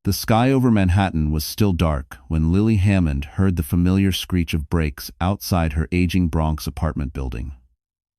The sky over Manhattan was still dark when Lily Hammond heard the familiar screech of brakes outside her aging Bronx apartment building.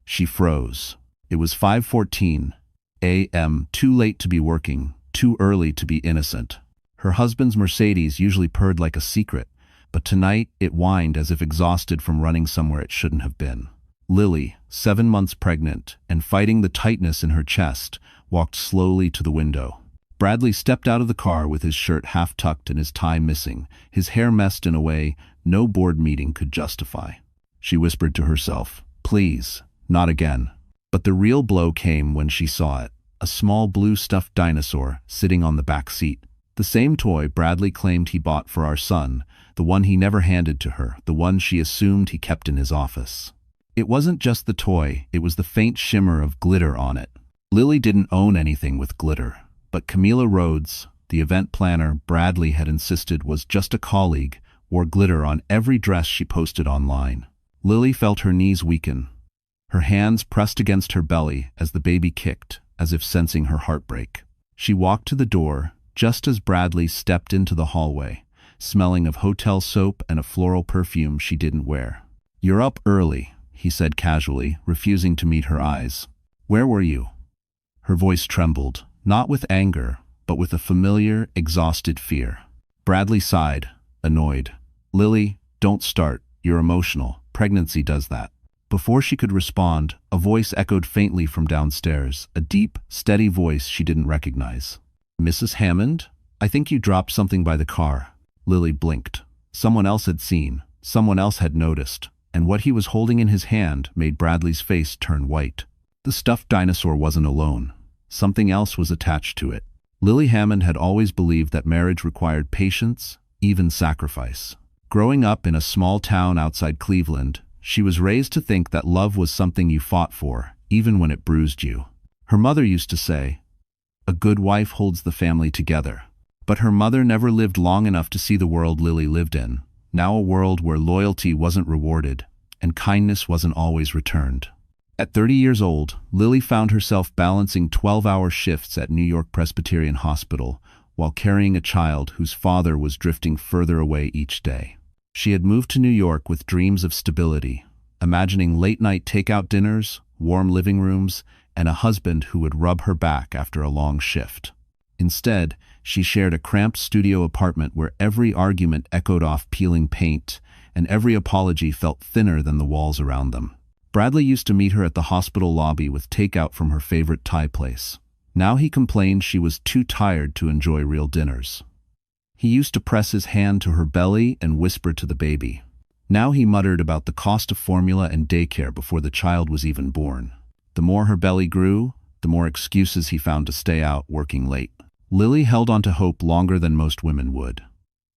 She froze. It was 5:14 a.m., too late to be working, too early to be innocent. Her husband's Mercedes usually purred like a secret, but tonight it whined as if exhausted from running somewhere it shouldn't have been. Lily, 7 months pregnant and fighting the tightness in her chest, walked slowly to the window. Bradley stepped out of the car with his shirt half tucked and his tie missing, his hair messed in a way no board meeting could justify. She whispered to herself, "Please, not again." But the real blow came when she saw it, a small blue stuffed dinosaur sitting on the back seat. The same toy Bradley claimed he bought for our son, the one he never handed to her, the one she assumed he kept in his office. It wasn't just the toy, it was the faint shimmer of glitter on it. Lily didn't own anything with glitter. But Camila Rhodes, the event planner Bradley had insisted was just a colleague, wore glitter on every dress she posted online. Lily felt her knees weaken. Her hands pressed against her belly as the baby kicked, as if sensing her heartbreak. She walked to the door, just as Bradley stepped into the hallway, smelling of hotel soap and a floral perfume she didn't wear. "You're up early," he said casually, refusing to meet her eyes. "Where were you?" Her voice trembled. Not with anger, but with a familiar, exhausted fear. Bradley sighed, annoyed. "Lily, don't start. You're emotional. Pregnancy does that." Before she could respond, a voice echoed faintly from downstairs, a deep, steady voice she didn't recognize. "Mrs. Hammond? I think you dropped something by the car." Lily blinked. Someone else had seen, someone else had noticed, and what he was holding in his hand made Bradley's face turn white. The stuffed dinosaur wasn't alone. Something else was attached to it. Lily Hammond had always believed that marriage required patience, even sacrifice. Growing up in a small town outside Cleveland, she was raised to think that love was something you fought for, even when it bruised you. Her mother used to say, "A good wife holds the family together." But her mother never lived long enough to see the world Lily lived in, now a world where loyalty wasn't rewarded and kindness wasn't always returned. At 30 years old, Lily found herself balancing 12-hour shifts at New York Presbyterian Hospital while carrying a child whose father was drifting further away each day. She had moved to New York with dreams of stability, imagining late-night takeout dinners, warm living rooms, and a husband who would rub her back after a long shift. Instead, she shared a cramped studio apartment where every argument echoed off peeling paint, and every apology felt thinner than the walls around them. Bradley used to meet her at the hospital lobby with takeout from her favorite Thai place. Now he complained she was too tired to enjoy real dinners. He used to press his hand to her belly and whisper to the baby. Now he muttered about the cost of formula and daycare before the child was even born. The more her belly grew, the more excuses he found to stay out working late. Lily held on to hope longer than most women would.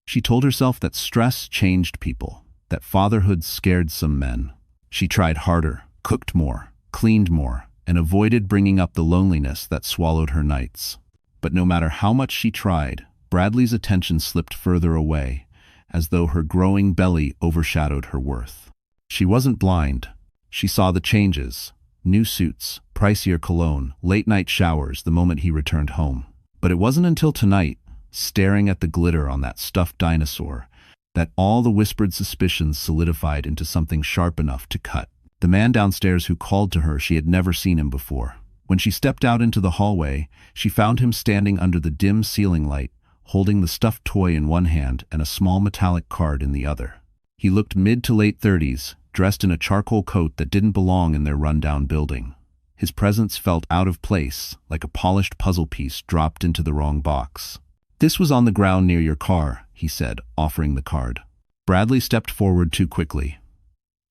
She told herself that stress changed people, that fatherhood scared some men. She tried harder, cooked more, cleaned more, and avoided bringing up the loneliness that swallowed her nights. But no matter how much she tried, Bradley's attention slipped further away, as though her growing belly overshadowed her worth. She wasn't blind. She saw the changes: new suits, pricier cologne, late-night showers the moment he returned home. But it wasn't until tonight, staring at the glitter on that stuffed dinosaur, that all the whispered suspicions solidified into something sharp enough to cut. The man downstairs who called to her, she had never seen him before. When she stepped out into the hallway, she found him standing under the dim ceiling light, holding the stuffed toy in one hand and a small metallic card in the other. He looked mid to late 30s, dressed in a charcoal coat that didn't belong in their rundown building. His presence felt out of place, like a polished puzzle piece dropped into the wrong box. "This was on the ground near your car," he said, offering the card. Bradley stepped forward too quickly.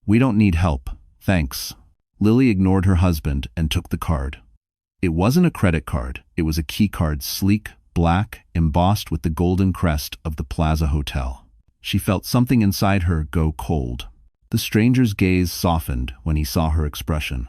"We don't need help, thanks." Lily ignored her husband and took the card. It wasn't a credit card, it was a key card, sleek, black, embossed with the golden crest of the Plaza Hotel. She felt something inside her go cold. The stranger's gaze softened when he saw her expression.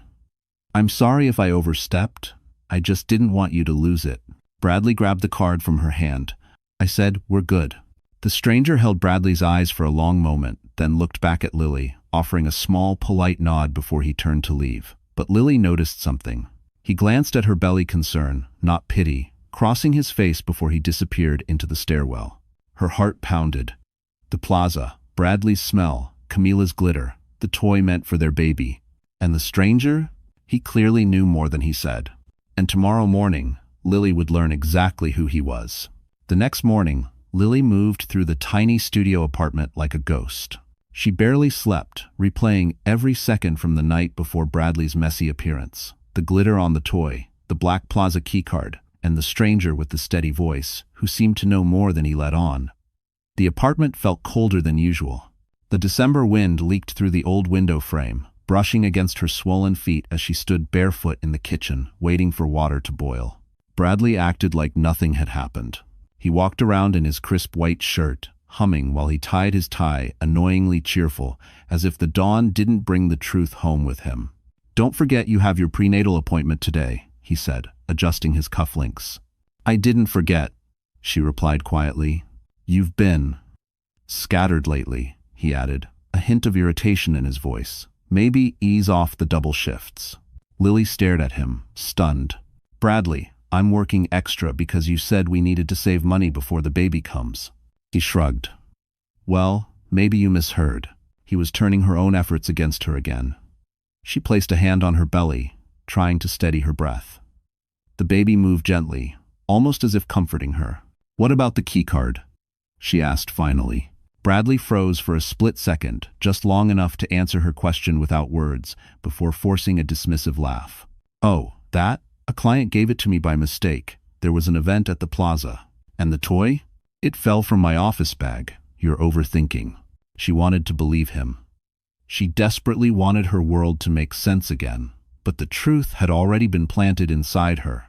"I'm sorry if I overstepped. I just didn't want you to lose it." Bradley grabbed the card from her hand. "I said, we're good." The stranger held Bradley's eyes for a long moment, then looked back at Lily, offering a small, polite nod before he turned to leave. But Lily noticed something. He glanced at her belly concern, not pity, crossing his face before he disappeared into the stairwell. Her heart pounded. The plaza, Bradley's smell, Camila's glitter, the toy meant for their baby. And the stranger? He clearly knew more than he said. And tomorrow morning, Lily would learn exactly who he was. The next morning, Lily moved through the tiny studio apartment like a ghost. She barely slept, replaying every second from the night before Bradley's messy appearance. The glitter on the toy, the black plaza keycard, and the stranger with the steady voice, who seemed to know more than he let on. The apartment felt colder than usual. The December wind leaked through the old window frame, brushing against her swollen feet as she stood barefoot in the kitchen, waiting for water to boil. Bradley acted like nothing had happened. He walked around in his crisp white shirt, humming while he tied his tie, annoyingly cheerful, as if the dawn didn't bring the truth home with him. "Don't forget you have your prenatal appointment today," he said, adjusting his cufflinks. "I didn't forget," she replied quietly. "You've been scattered lately," he added, a hint of irritation in his voice. "Maybe ease off the double shifts." Lily stared at him, stunned. "Bradley, I'm working extra because you said we needed to save money before the baby comes." He shrugged. "Well, maybe you misheard." He was turning her own efforts against her again. She placed a hand on her belly, trying to steady her breath. The baby moved gently, almost as if comforting her. "What about the keycard?" she asked finally. Bradley froze for a split second, just long enough to answer her question without words, before forcing a dismissive laugh. "Oh, that? A client gave it to me by mistake. There was an event at the plaza. And the toy? It fell from my office bag. You're overthinking." She wanted to believe him. She desperately wanted her world to make sense again, but the truth had already been planted inside her,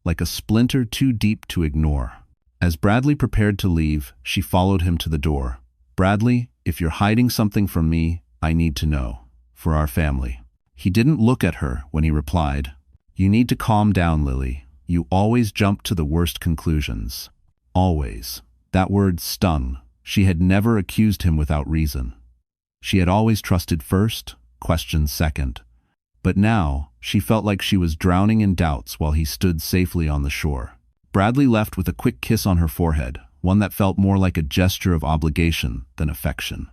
like a splinter too deep to ignore. As Bradley prepared to leave, she followed him to the door. "Bradley, if you're hiding something from me, I need to know. For our family." He didn't look at her when he replied, "You need to calm down, Lily. You always jump to the worst conclusions. Always." That word stung. She had never accused him without reason. She had always trusted first, questioned second. But now, she felt like she was drowning in doubts while he stood safely on the shore. Bradley left with a quick kiss on her forehead, one that felt more like a gesture of obligation than affection.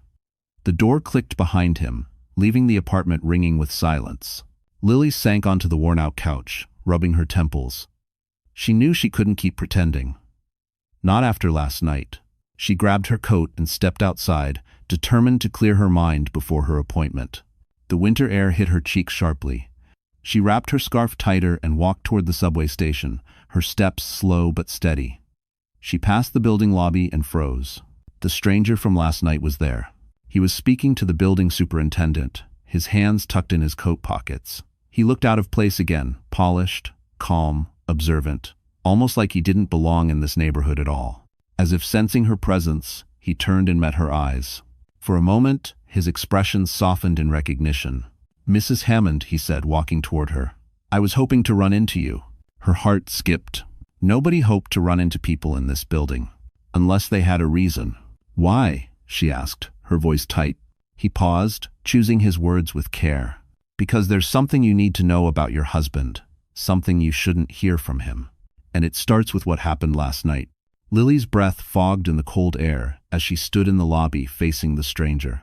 The door clicked behind him, leaving the apartment ringing with silence. Lily sank onto the worn-out couch, rubbing her temples. She knew she couldn't keep pretending. Not after last night. She grabbed her coat and stepped outside, determined to clear her mind before her appointment. The winter air hit her cheeks sharply. She wrapped her scarf tighter and walked toward the subway station, her steps slow but steady. She passed the building lobby and froze. The stranger from last night was there. He was speaking to the building superintendent, his hands tucked in his coat pockets. He looked out of place again, polished, calm, observant, almost like he didn't belong in this neighborhood at all. As if sensing her presence, he turned and met her eyes. For a moment, his expression softened in recognition. "Mrs. Hammond," he said, walking toward her. "I was hoping to run into you." Her heart skipped. Nobody hoped to run into people in this building, unless they had a reason. "Why?" she asked, her voice tight. He paused, choosing his words with care. "Because there's something you need to know about your husband, something you shouldn't hear from him. And it starts with what happened last night." Lily's breath fogged in the cold air as she stood in the lobby facing the stranger.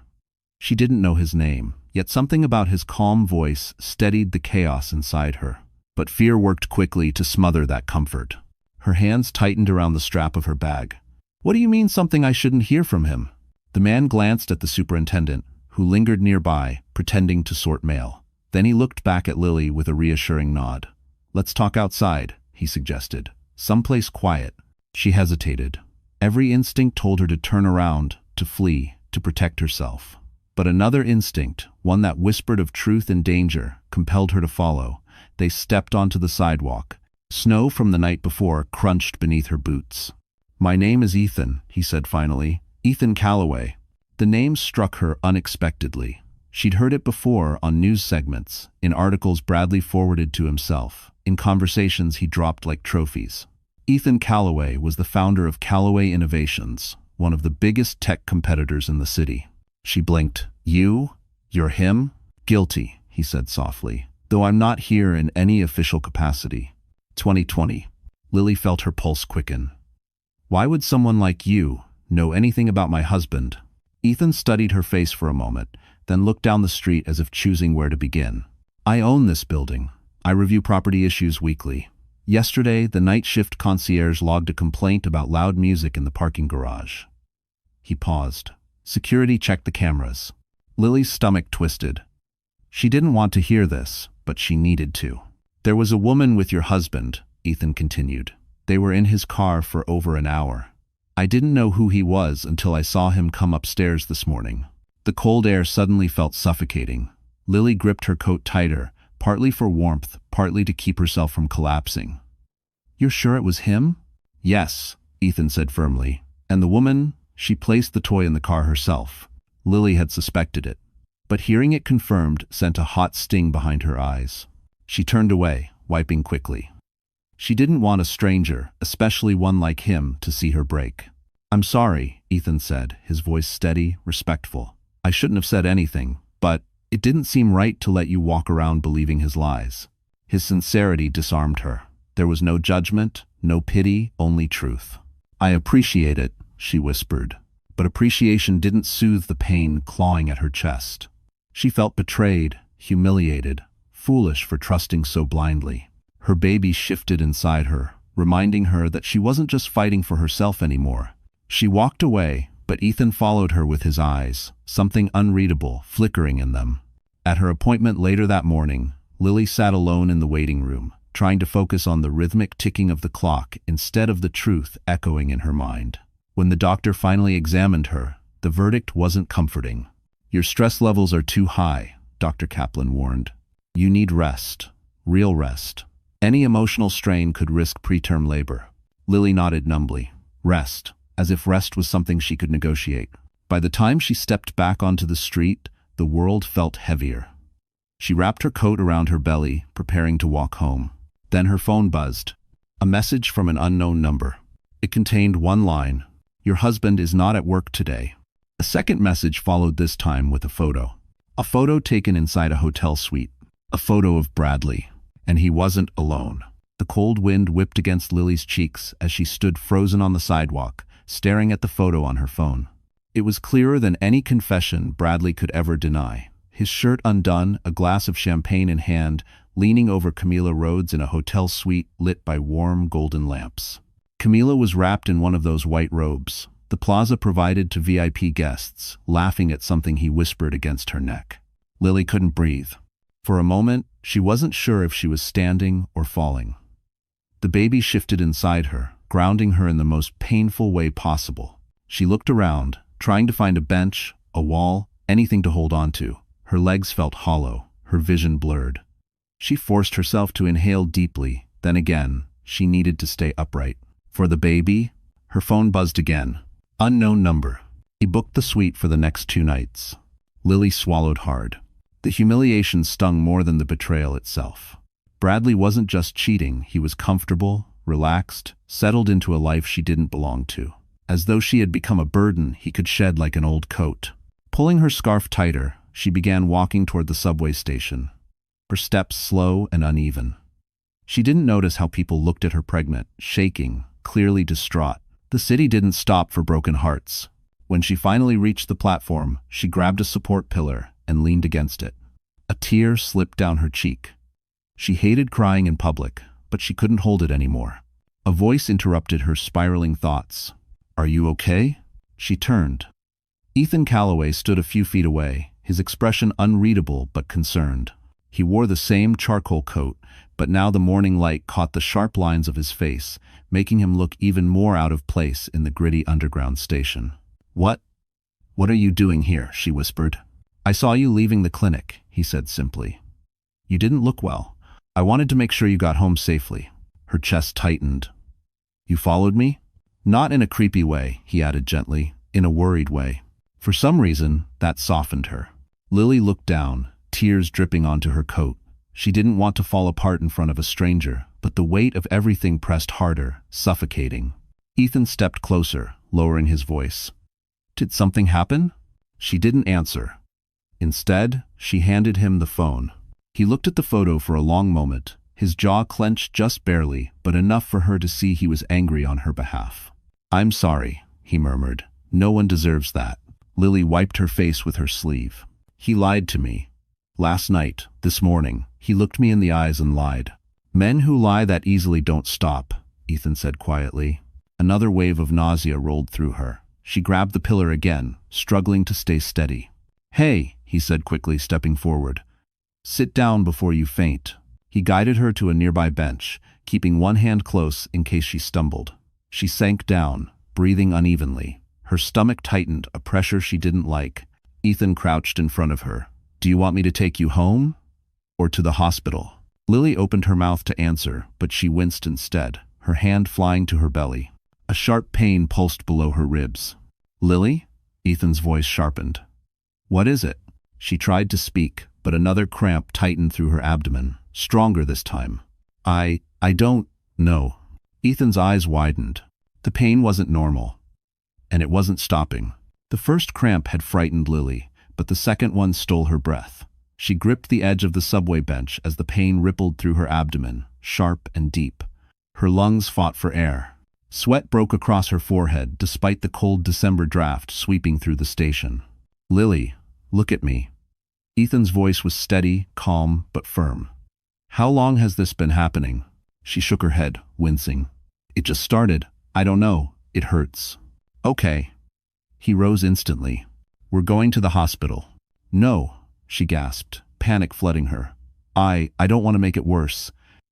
She didn't know his name, yet something about his calm voice steadied the chaos inside her. But fear worked quickly to smother that comfort. Her hands tightened around the strap of her bag. "What do you mean something I shouldn't hear from him?" The man glanced at the superintendent, who lingered nearby, pretending to sort mail. Then he looked back at Lily with a reassuring nod. "Let's talk outside," he suggested. "Someplace quiet." She hesitated. Every instinct told her to turn around, to flee, to protect herself. But another instinct, one that whispered of truth and danger, compelled her to follow. They stepped onto the sidewalk. Snow from the night before crunched beneath her boots. "My name is Ethan," he said finally. "Ethan Calloway." The name struck her unexpectedly. She'd heard it before on news segments, in articles Bradley forwarded to himself, in conversations he dropped like trophies. Ethan Calloway was the founder of Calloway Innovations, one of the biggest tech competitors in the city. She blinked. "You? You're him?" "Guilty," he said softly, "though I'm not here in any official capacity." 2020. Lily felt her pulse quicken. Why would someone like you know anything about my husband? Ethan studied her face for a moment, then looked down the street as if choosing where to begin. I own this building. I review property issues weekly. Yesterday, the night shift concierge logged a complaint about loud music in the parking garage. He paused. Security checked the cameras. Lily's stomach twisted. She didn't want to hear this, but she needed to. There was a woman with your husband, Ethan continued. They were in his car for over an hour. I didn't know who he was until I saw him come upstairs this morning. The cold air suddenly felt suffocating. Lily gripped her coat tighter, partly for warmth, partly to keep herself from collapsing. You're sure it was him? Yes, Ethan said firmly. And the woman? She placed the toy in the car herself. Lily had suspected it. But hearing it confirmed sent a hot sting behind her eyes. She turned away, wiping quickly. She didn't want a stranger, especially one like him, to see her break. I'm sorry, Ethan said, his voice steady, respectful. I shouldn't have said anything, but it didn't seem right to let you walk around believing his lies. His sincerity disarmed her. There was no judgment, no pity, only truth. I appreciate it, she whispered. But appreciation didn't soothe the pain clawing at her chest. She felt betrayed, humiliated, foolish for trusting so blindly. Her baby shifted inside her, reminding her that she wasn't just fighting for herself anymore. She walked away, but Ethan followed her with his eyes, something unreadable flickering in them. At her appointment later that morning, Lily sat alone in the waiting room, trying to focus on the rhythmic ticking of the clock instead of the truth echoing in her mind. When the doctor finally examined her, the verdict wasn't comforting. Your stress levels are too high, Dr. Kaplan warned. You need rest, real rest. Any emotional strain could risk preterm labor. Lily nodded numbly. Rest, as if rest was something she could negotiate. By the time she stepped back onto the street, the world felt heavier. She wrapped her coat around her belly, preparing to walk home. Then her phone buzzed. A message from an unknown number. It contained one line. Your husband is not at work today. A second message followed, this time with a photo. A photo taken inside a hotel suite. A photo of Bradley. And he wasn't alone. The cold wind whipped against Lily's cheeks as she stood frozen on the sidewalk, staring at the photo on her phone. It was clearer than any confession Bradley could ever deny. His shirt undone, a glass of champagne in hand, leaning over Camila Rhodes in a hotel suite lit by warm golden lamps. Camila was wrapped in one of those white robes, the plaza provided to VIP guests, laughing at something he whispered against her neck. Lily couldn't breathe. For a moment, she wasn't sure if she was standing or falling. The baby shifted inside her, grounding her in the most painful way possible. She looked around, trying to find a bench, a wall, anything to hold on to. Her legs felt hollow, her vision blurred. She forced herself to inhale deeply, then again, she needed to stay upright. For the baby, her phone buzzed again. Unknown number. He booked the suite for the next 2 nights. Lily swallowed hard. The humiliation stung more than the betrayal itself. Bradley wasn't just cheating, he was comfortable, relaxed, settled into a life she didn't belong to. As though she had become a burden he could shed like an old coat. Pulling her scarf tighter, she began walking toward the subway station. Her steps slow and uneven. She didn't notice how people looked at her pregnant, shaking, clearly distraught. The city didn't stop for broken hearts. When she finally reached the platform, she grabbed a support pillar and leaned against it. A tear slipped down her cheek. She hated crying in public, but she couldn't hold it anymore. A voice interrupted her spiraling thoughts. Are you okay? She turned. Ethan Calloway stood a few feet away, his expression unreadable but concerned. He wore the same charcoal coat, but now the morning light caught the sharp lines of his face, making him look even more out of place in the gritty underground station. What are you doing here? She whispered. I saw you leaving the clinic, he said simply. You didn't look well. I wanted to make sure you got home safely. Her chest tightened. You followed me? Not in a creepy way, he added gently, in a worried way. For some reason, that softened her. Lily looked down, tears dripping onto her coat. She didn't want to fall apart in front of a stranger, but the weight of everything pressed harder, suffocating. Ethan stepped closer, lowering his voice. Did something happen? She didn't answer. Instead, she handed him the phone. He looked at the photo for a long moment, His jaw clenched just barely, but enough for her to see he was angry on her behalf. "I'm sorry," he murmured. "No one deserves that." Lily wiped her face with her sleeve. "He lied to me. Last night, this morning, he looked me in the eyes and lied." "Men who lie that easily don't stop," Ethan said quietly. Another wave of nausea rolled through her. She grabbed the pillar again, struggling to stay steady. "Hey," he said quickly, stepping forward. "Sit down before you faint." He guided her to a nearby bench, keeping one hand close in case she stumbled. She sank down, breathing unevenly. Her stomach tightened, a pressure she didn't like. Ethan crouched in front of her. "Do you want me to take you home? Or to the hospital?" Lily opened her mouth to answer, but she winced instead, her hand flying to her belly. A sharp pain pulsed below her ribs. "Lily?" Ethan's voice sharpened. "What is it?" She tried to speak, but another cramp tightened through her abdomen, stronger this time. I don't know." Ethan's eyes widened. The pain wasn't normal, and it wasn't stopping. The first cramp had frightened Lily, but the second one stole her breath. She gripped the edge of the subway bench as the pain rippled through her abdomen, sharp and deep. Her lungs fought for air. Sweat broke across her forehead despite the cold December draft sweeping through the station. "Lily, look at me." Ethan's voice was steady, calm, but firm. "How long has this been happening?" She shook her head, wincing. "It just started. I don't know. It hurts." "Okay." He rose instantly. "We're going to the hospital." "No," she gasped, panic flooding her. I don't want to make it worse.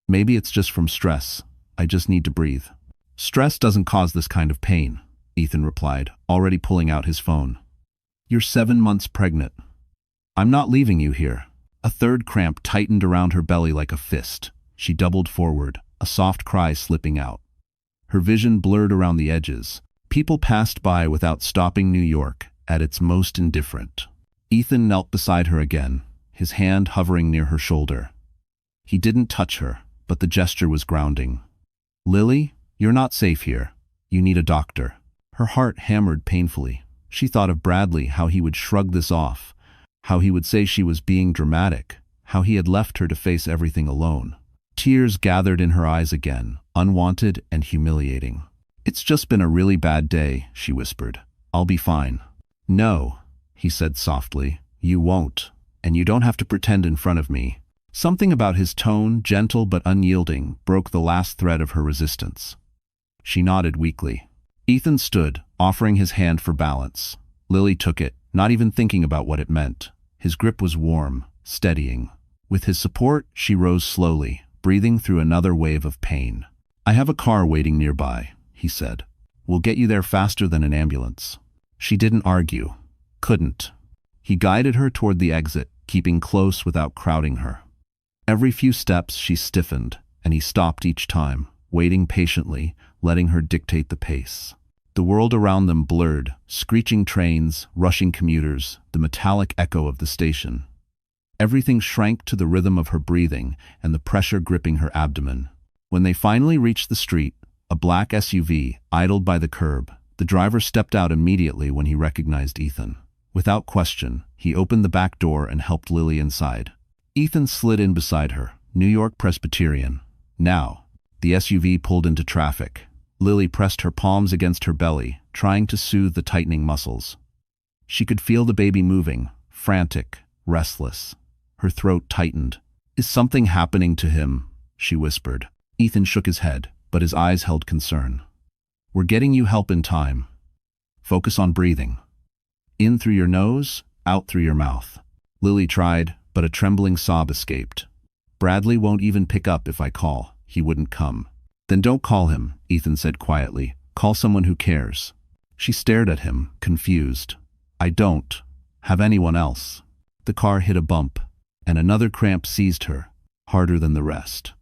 Maybe it's just from stress. I just need to breathe." "Stress doesn't cause this kind of pain," Ethan replied, already pulling out his phone. "You're 7 months pregnant. I'm not leaving you here." A third cramp tightened around her belly like a fist. She doubled forward, a soft cry slipping out. Her vision blurred around the edges. People passed by without stopping New York, at its most indifferent. Ethan knelt beside her again, his hand hovering near her shoulder. He didn't touch her, but the gesture was grounding. "Lily, you're not safe here. You need a doctor." Her heart hammered painfully. She thought of Bradley, how he would shrug this off, how he would say she was being dramatic, how he had left her to face everything alone. Tears gathered in her eyes again, unwanted and humiliating. "It's just been a really bad day," she whispered. "I'll be fine." "No," he said softly. "You won't. And you don't have to pretend in front of me." Something about his tone, gentle but unyielding, broke the last thread of her resistance. She nodded weakly. Ethan stood, offering his hand for balance. Lily took it, not even thinking about what it meant. His grip was warm, steadying. With his support, she rose slowly, breathing through another wave of pain. "I have a car waiting nearby," he said. "We'll get you there faster than an ambulance." She didn't argue. Couldn't. He guided her toward the exit, keeping close without crowding her. Every few steps she stiffened, and he stopped each time, waiting patiently, letting her dictate the pace. The world around them blurred, screeching trains, rushing commuters, the metallic echo of the station. Everything shrank to the rhythm of her breathing and the pressure gripping her abdomen. When they finally reached the street, a black SUV idled by the curb, the driver stepped out immediately when he recognized Ethan. Without question, he opened the back door and helped Lily inside. Ethan slid in beside her, New York Presbyterian. Now, the SUV pulled into traffic. Lily pressed her palms against her belly, trying to soothe the tightening muscles. She could feel the baby moving, frantic, restless. Her throat tightened. "Is something happening to him?" she whispered. Ethan shook his head, but his eyes held concern. "We're getting you help in time. Focus on breathing. In through your nose, out through your mouth." Lily tried, but a trembling sob escaped. "Bradley won't even pick up if I call. He wouldn't come." "Then don't call him," Ethan said quietly. "Call someone who cares." She stared at him, confused. "I don't have anyone else." The car hit a bump, and another cramp seized her, harder than the rest.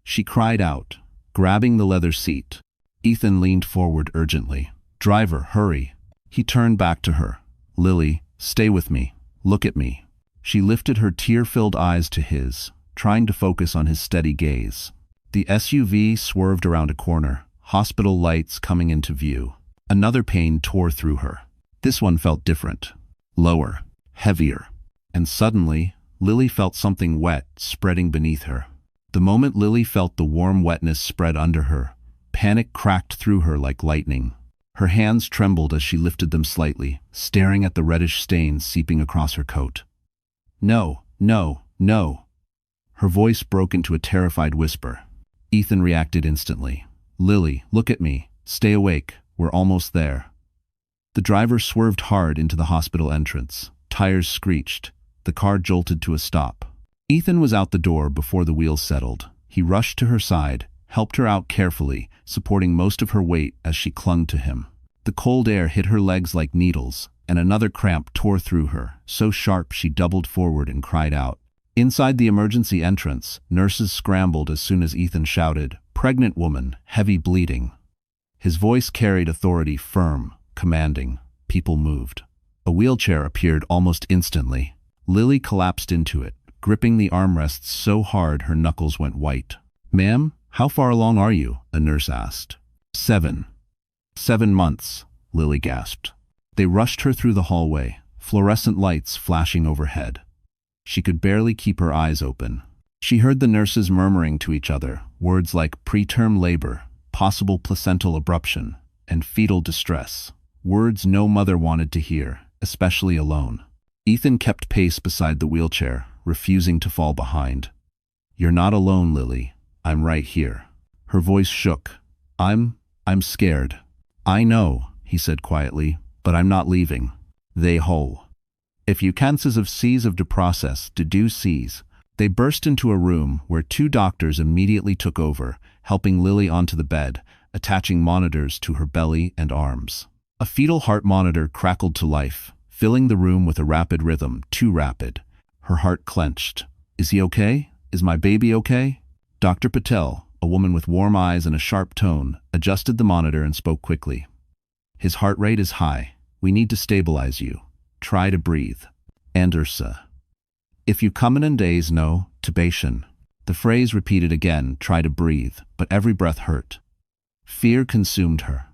She cried out, grabbing the leather seat. Ethan leaned forward urgently. "Driver, hurry." He turned back to her. "Lily, stay with me. Look at me." She lifted her tear-filled eyes to his, trying to focus on his steady gaze. The SUV swerved around a corner, hospital lights coming into view. Another pain tore through her. This one felt different. Lower, heavier. And suddenly, Lily felt something wet spreading beneath her. The moment Lily felt the warm wetness spread under her, panic cracked through her like lightning. Her hands trembled as she lifted them slightly, staring at the reddish stains seeping across her coat. "No, no, no." Her voice broke into a terrified whisper. Ethan reacted instantly. "Lily, look at me. Stay awake. We're almost there." The driver swerved hard into the hospital entrance. Tires screeched. The car jolted to a stop. Ethan was out the door before the wheels settled. He rushed to her side, helped her out carefully, supporting most of her weight as she clung to him. The cold air hit her legs like needles, and another cramp tore through her, so sharp she doubled forward and cried out. Inside the emergency entrance, nurses scrambled as soon as Ethan shouted, "Pregnant woman, heavy bleeding." His voice carried authority, firm, commanding. People moved. A wheelchair appeared almost instantly. Lily collapsed into it, gripping the armrests so hard her knuckles went white. "Ma'am, how far along are you?" a nurse asked. 7 months, Lily gasped. They rushed her through the hallway, fluorescent lights flashing overhead. She could barely keep her eyes open. She heard the nurses murmuring to each other, words like preterm labor, possible placental abruption, and fetal distress. Words no mother wanted to hear, especially alone. Ethan kept pace beside the wheelchair, refusing to fall behind. "You're not alone, Lily. I'm right here." Her voice shook. I'm scared." "I know," he said quietly, "but I'm not leaving. They whole. If you cancers of seas of the process to do seas." They burst into a room where 2 doctors immediately took over, helping Lily onto the bed, attaching monitors to her belly and arms. A fetal heart monitor crackled to life, filling the room with a rapid rhythm, too rapid. Her heart clenched. "Is he okay? Is my baby okay?" Dr. Patel, a woman with warm eyes and a sharp tone, adjusted the monitor and spoke quickly. "His heart rate is high. We need to stabilize you. Try to breathe. Andersa. If you come in days, no, tubation." The phrase repeated again, "try to breathe," but every breath hurt. Fear consumed her.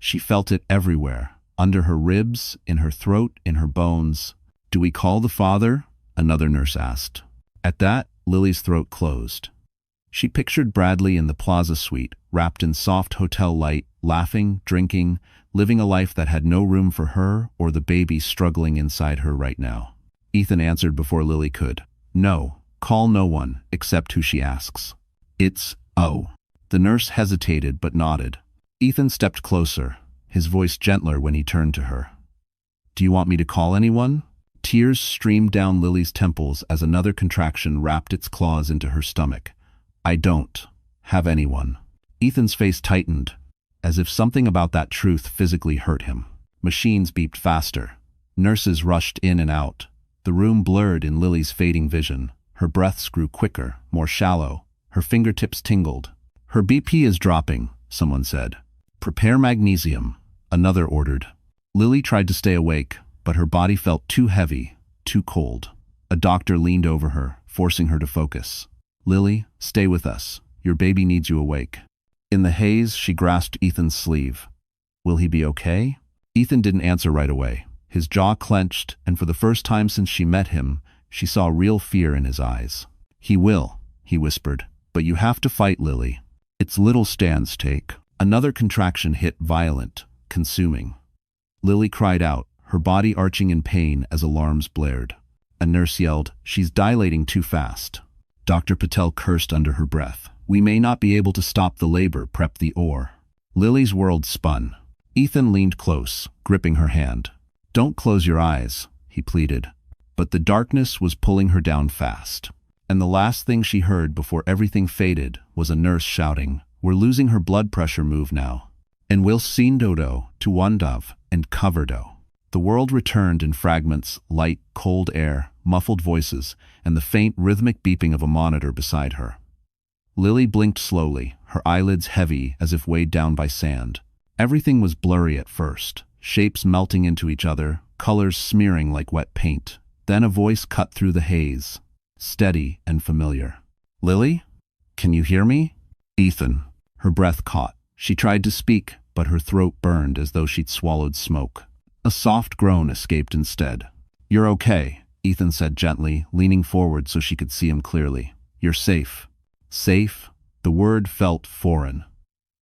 She felt it everywhere, under her ribs, in her throat, in her bones. "Do we call the father?" another nurse asked. At that, Lily's throat closed. She pictured Bradley in the plaza suite, wrapped in soft hotel light, laughing, drinking, living a life that had no room for her or the baby struggling inside her right now. Ethan answered before Lily could. "No, call no one, except who she asks. It's, oh." The nurse hesitated but nodded. Ethan stepped closer, his voice gentler when he turned to her. "Do you want me to call anyone?" Tears streamed down Lily's temples as another contraction wrapped its claws into her stomach. "I don't have anyone." Ethan's face tightened, as if something about that truth physically hurt him. Machines beeped faster. Nurses rushed in and out. The room blurred in Lily's fading vision. Her breaths grew quicker, more shallow. Her fingertips tingled. "Her BP is dropping," someone said. "Prepare magnesium," another ordered. Lily tried to stay awake, but her body felt too heavy, too cold. A doctor leaned over her, forcing her to focus. "Lily, stay with us. Your baby needs you awake." In the haze, she grasped Ethan's sleeve. "Will he be okay?" Ethan didn't answer right away. His jaw clenched, and for the first time since she met him, she saw real fear in his eyes. "He will," he whispered, "but you have to fight, Lily. It's little Stan's take." Another contraction hit, violent, consuming. Lily cried out, her body arching in pain as alarms blared. A nurse yelled, "She's dilating too fast." Dr. Patel cursed under her breath. "We may not be able to stop the labor, prep the ore." Lily's world spun. Ethan leaned close, gripping her hand. "Don't close your eyes," he pleaded. But the darkness was pulling her down fast. And the last thing she heard before everything faded was a nurse shouting, "We're losing her blood pressure, move now. And we'll seen dodo to one dove and coverdo." The world returned in fragments, light, cold air, muffled voices, and the faint rhythmic beeping of a monitor beside her. Lily blinked slowly, her eyelids heavy as if weighed down by sand. Everything was blurry at first. Shapes melting into each other, colors smearing like wet paint. Then a voice cut through the haze, steady and familiar. "Lily? Can you hear me?" "Ethan." Her breath caught. She tried to speak, but her throat burned as though she'd swallowed smoke. A soft groan escaped instead. "You're okay," Ethan said gently, leaning forward so she could see him clearly. "You're safe. Safe? The word felt foreign.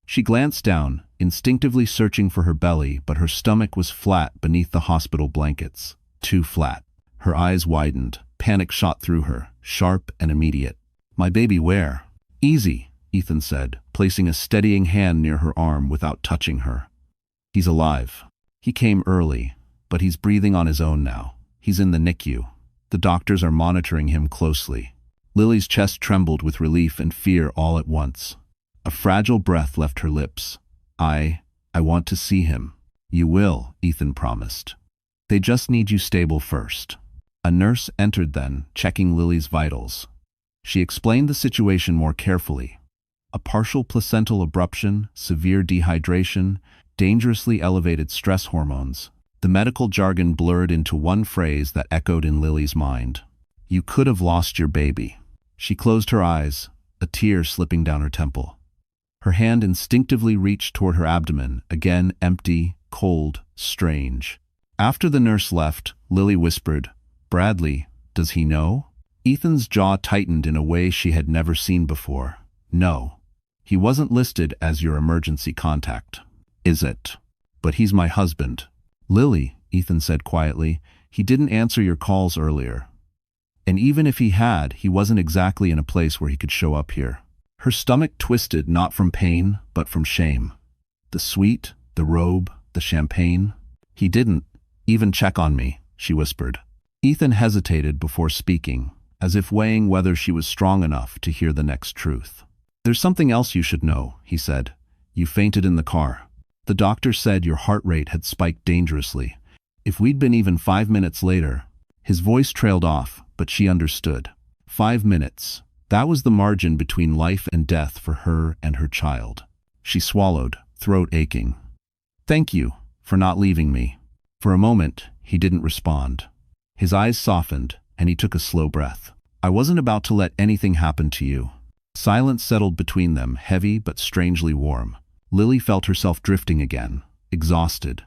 She glanced down, instinctively searching for her belly, but her stomach was flat beneath the hospital blankets. Too flat. Her eyes widened. Panic shot through her, sharp and immediate. "My baby where?" "Easy," Ethan said, placing a steadying hand near her arm without touching her. "He's alive. He came early, but he's breathing on his own now. He's in the NICU. The doctors are monitoring him closely." Lily's chest trembled with relief and fear all at once. A fragile breath left her lips. I want to see him." "You will," Ethan promised. "They just need you stable first." A nurse entered then, checking Lily's vitals. She explained the situation more carefully. A partial placental abruption, severe dehydration, dangerously elevated stress hormones. The medical jargon blurred into one phrase that echoed in Lily's mind. "You could have lost your baby." She closed her eyes, a tear slipping down her temple. Her hand instinctively reached toward her abdomen, again empty, cold, strange. After the nurse left, Lily whispered, "Bradley, does he know?" Ethan's jaw tightened in a way she had never seen before. "No. He wasn't listed as your emergency contact." "Is it? But he's my husband." "Lily," Ethan said quietly, "he didn't answer your calls earlier. And even if he had, he wasn't exactly in a place where he could show up here." Her stomach twisted, not from pain, but from shame. The suite, the robe, the champagne. "He didn't even check on me," she whispered. Ethan hesitated before speaking, as if weighing whether she was strong enough to hear the next truth. "There's something else you should know," he said. "You fainted in the car. The doctor said your heart rate had spiked dangerously. If we'd been even 5 minutes later—" His voice trailed off, but she understood. 5 minutes. That was the margin between life and death for her and her child. She swallowed, throat aching. "Thank you for not leaving me." For a moment, he didn't respond. His eyes softened, and he took a slow breath. "I wasn't about to let anything happen to you." Silence settled between them, heavy but strangely warm. Lily felt herself drifting again, exhausted.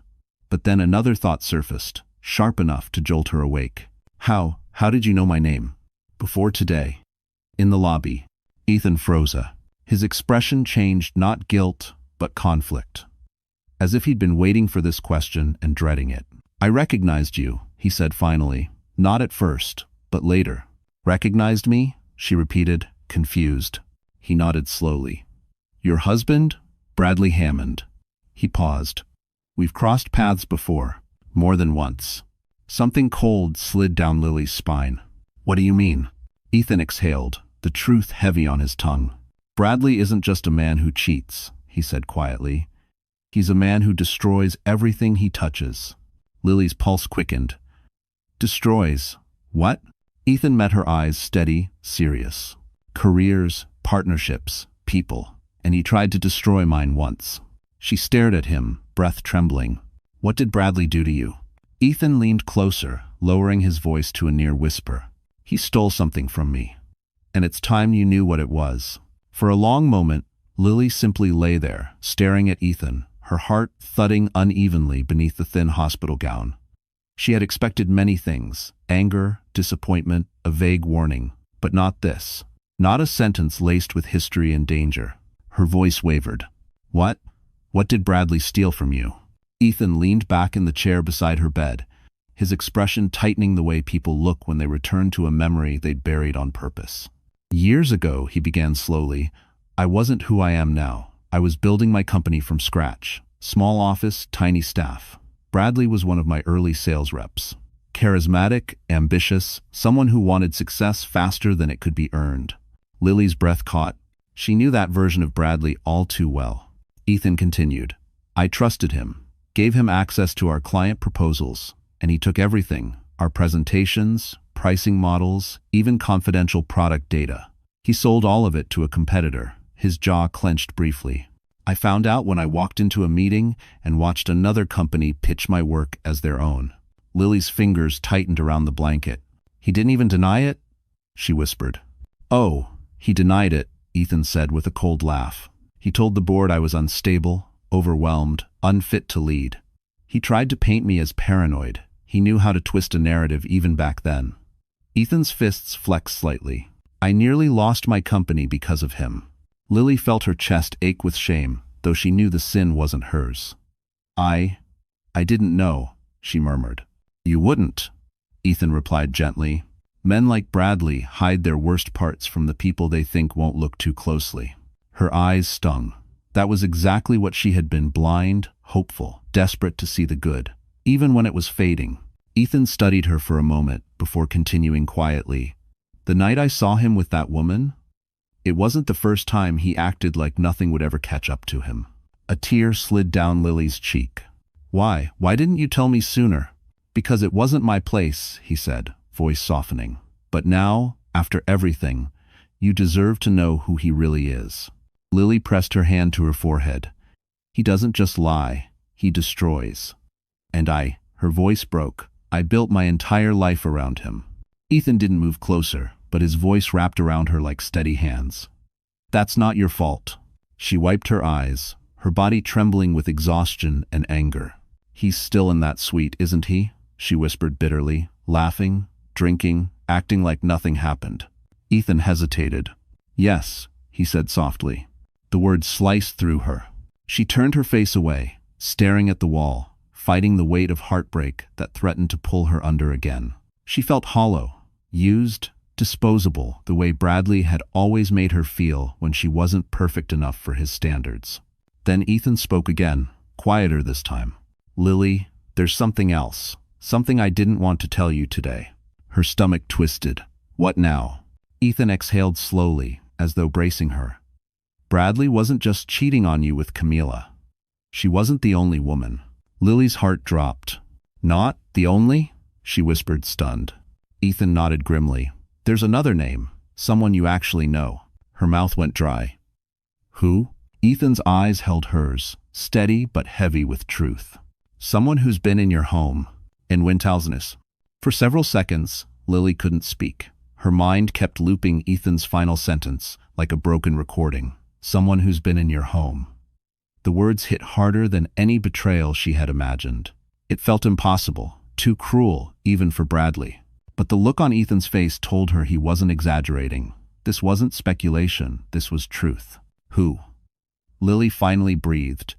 But then another thought surfaced, sharp enough to jolt her awake. How did you know my name?" "Before today." In the lobby. Ethan froze. His expression changed, not guilt, but conflict. As if he'd been waiting for this question and dreading it. "I recognized you," he said finally. "Not at first, but later." "Recognized me?" she repeated, confused. He nodded slowly. "Your husband? Bradley Hammond." He paused. "We've crossed paths before, more than once." Something cold slid down Lily's spine. "What do you mean?" Ethan exhaled, the truth heavy on his tongue. "Bradley isn't just a man who cheats," he said quietly. "He's a man who destroys everything he touches." Lily's pulse quickened. "Destroys? What?" Ethan met her eyes, steady, serious. "Careers, partnerships, people. And he tried to destroy mine once." She stared at him, breath trembling. "What did Bradley do to you?" Ethan leaned closer, lowering his voice to a near whisper. "He stole something from me. And it's time you knew what it was." For a long moment, Lily simply lay there, staring at Ethan, her heart thudding unevenly beneath the thin hospital gown. She had expected many things: anger, disappointment, a vague warning. But not this. Not a sentence laced with history and danger. Her voice wavered. What did Bradley steal from you?" Ethan leaned back in the chair beside her bed, his expression tightening the way people look when they return to a memory they'd buried on purpose. "Years ago," he began slowly, "I wasn't who I am now. I was building my company from scratch. Small office, tiny staff. Bradley was one of my early sales reps. Charismatic, ambitious, someone who wanted success faster than it could be earned." Lily's breath caught. She knew that version of Bradley all too well. Ethan continued. "I trusted him, gave him access to our client proposals, and he took everything, our presentations, pricing models, even confidential product data. He sold all of it to a competitor." His jaw clenched briefly. "I found out when I walked into a meeting and watched another company pitch my work as their own." Lily's fingers tightened around the blanket. "He didn't even deny it?" she whispered. "Oh, he denied it," Ethan said with a cold laugh. "He told the board I was unstable, overwhelmed, unfit to lead. He tried to paint me as paranoid. He knew how to twist a narrative even back then." Ethan's fists flexed slightly. I nearly lost my company because of him. Lily felt her chest ache with shame, though she knew the sin wasn't hers. I didn't know, she murmured. You wouldn't, Ethan replied gently. Men like Bradley hide their worst parts from the people they think won't look too closely. Her eyes stung. That was exactly what she had been: blind, hopeful, desperate to see the good, even when it was fading. Ethan studied her for a moment before continuing quietly. The night I saw him with that woman, it wasn't the first time he acted like nothing would ever catch up to him. A tear slid down Lily's cheek. Why didn't you tell me sooner? Because it wasn't my place, he said, voice softening. But now, after everything, you deserve to know who he really is. Lily pressed her hand to her forehead. He doesn't just lie, he destroys. And her voice broke. I built my entire life around him. Ethan didn't move closer, but his voice wrapped around her like steady hands. That's not your fault. She wiped her eyes, her body trembling with exhaustion and anger. He's still in that suite, isn't he? She whispered bitterly, laughing, drinking, acting like nothing happened. Ethan hesitated. Yes, he said softly. The words sliced through her. She turned her face away, staring at the wall, fighting the weight of heartbreak that threatened to pull her under again. She felt hollow, used, disposable, the way Bradley had always made her feel when she wasn't perfect enough for his standards. Then Ethan spoke again, quieter this time. Lily, there's something else. Something I didn't want to tell you today. Her stomach twisted. What now? Ethan exhaled slowly, as though bracing her. Bradley wasn't just cheating on you with Camila. She wasn't the only woman. Lily's heart dropped. Not the only? She whispered, stunned. Ethan nodded grimly. There's another name. Someone you actually know. Her mouth went dry. Who? Ethan's eyes held hers, steady but heavy with truth. Someone who's been in your home, in Windhausen's. For several seconds, Lily couldn't speak. Her mind kept looping Ethan's final sentence, like a broken recording. Someone who's been in your home. The words hit harder than any betrayal she had imagined. It felt impossible, too cruel, even for Bradley. But the look on Ethan's face told her he wasn't exaggerating. This wasn't speculation, this was truth. Who? Lily finally breathed,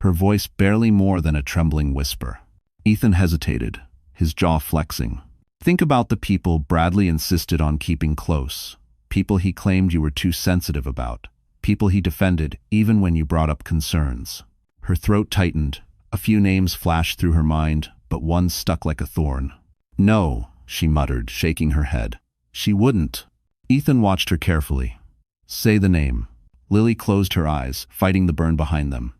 her voice barely more than a trembling whisper. Ethan hesitated, his jaw flexing. Think about the people Bradley insisted on keeping close. People he claimed you were too sensitive about. People he defended even when you brought up concerns. Her throat tightened. A few names flashed through her mind, but one stuck like a thorn. No, she muttered, shaking her head. She wouldn't. Ethan watched her carefully. Say the name. Lily closed her eyes, fighting the burn behind them.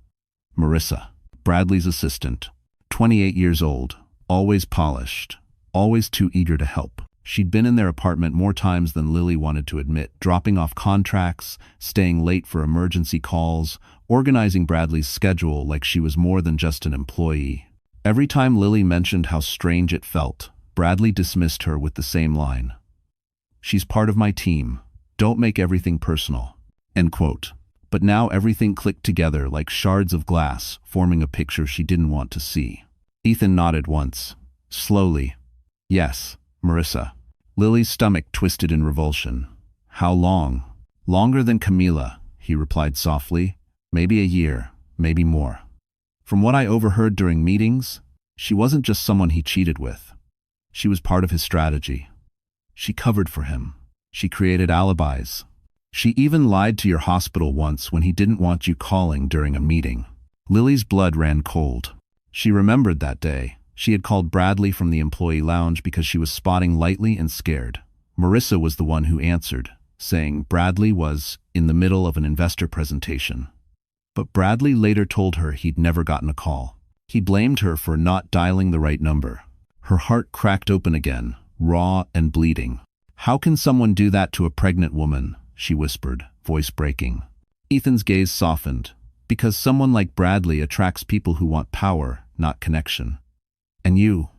Marissa, Bradley's assistant. 28 years old, always polished, always too eager to help. She'd been in their apartment more times than Lily wanted to admit, dropping off contracts, staying late for emergency calls, organizing Bradley's schedule like she was more than just an employee. Every time Lily mentioned how strange it felt, Bradley dismissed her with the same line. She's part of my team. Don't make everything personal. End quote. But now everything clicked together like shards of glass, forming a picture she didn't want to see. Ethan nodded once, slowly. Yes, Marissa. Lily's stomach twisted in revulsion. How long? Longer than Camila, he replied softly. Maybe a year, maybe more. From what I overheard during meetings, she wasn't just someone he cheated with. She was part of his strategy. She covered for him. She created alibis. She even lied to your hospital once when he didn't want you calling during a meeting. Lily's blood ran cold. She remembered that day. She had called Bradley from the employee lounge because she was spotting lightly and scared. Marissa was the one who answered, saying Bradley was in the middle of an investor presentation. But Bradley later told her he'd never gotten a call. He blamed her for not dialing the right number. Her heart cracked open again, raw and bleeding. How can someone do that to a pregnant woman? She whispered, voice breaking. Ethan's gaze softened. Because someone like Bradley attracts people who want power, not connection. And you?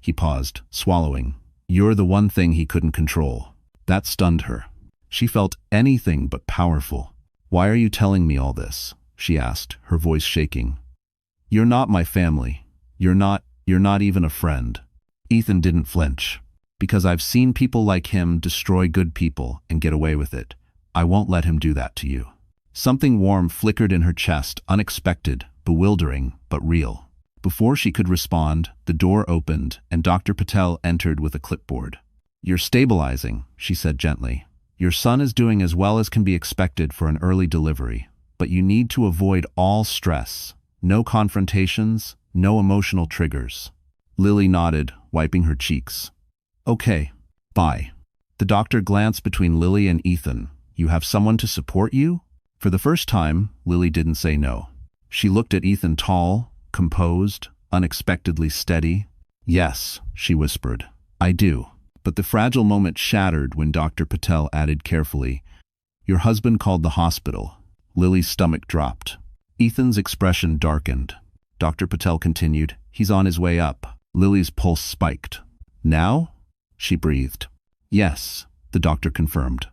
He paused, swallowing. You're the one thing he couldn't control. That stunned her. She felt anything but powerful. Why are you telling me all this? She asked, her voice shaking. You're not my family. You're not even a friend. Ethan didn't flinch. Because I've seen people like him destroy good people and get away with it. I won't let him do that to you. Something warm flickered in her chest, unexpected, bewildering, but real. Before she could respond, the door opened and Dr. Patel entered with a clipboard. "You're stabilizing," she said gently. "Your son is doing as well as can be expected for an early delivery, but you need to avoid all stress. No confrontations, no emotional triggers." Lily nodded, wiping her cheeks. "Okay, bye." The doctor glanced between Lily and Ethan. "You have someone to support you?" For the first time, Lily didn't say no. She looked at Ethan, tall, composed, unexpectedly steady. "Yes," she whispered, "I do." But the fragile moment shattered when Dr. Patel added carefully, "Your husband called the hospital." Lily's stomach dropped. Ethan's expression darkened. Dr. Patel continued, "He's on his way up." Lily's pulse spiked. "Now?" she breathed. "Yes," the doctor confirmed.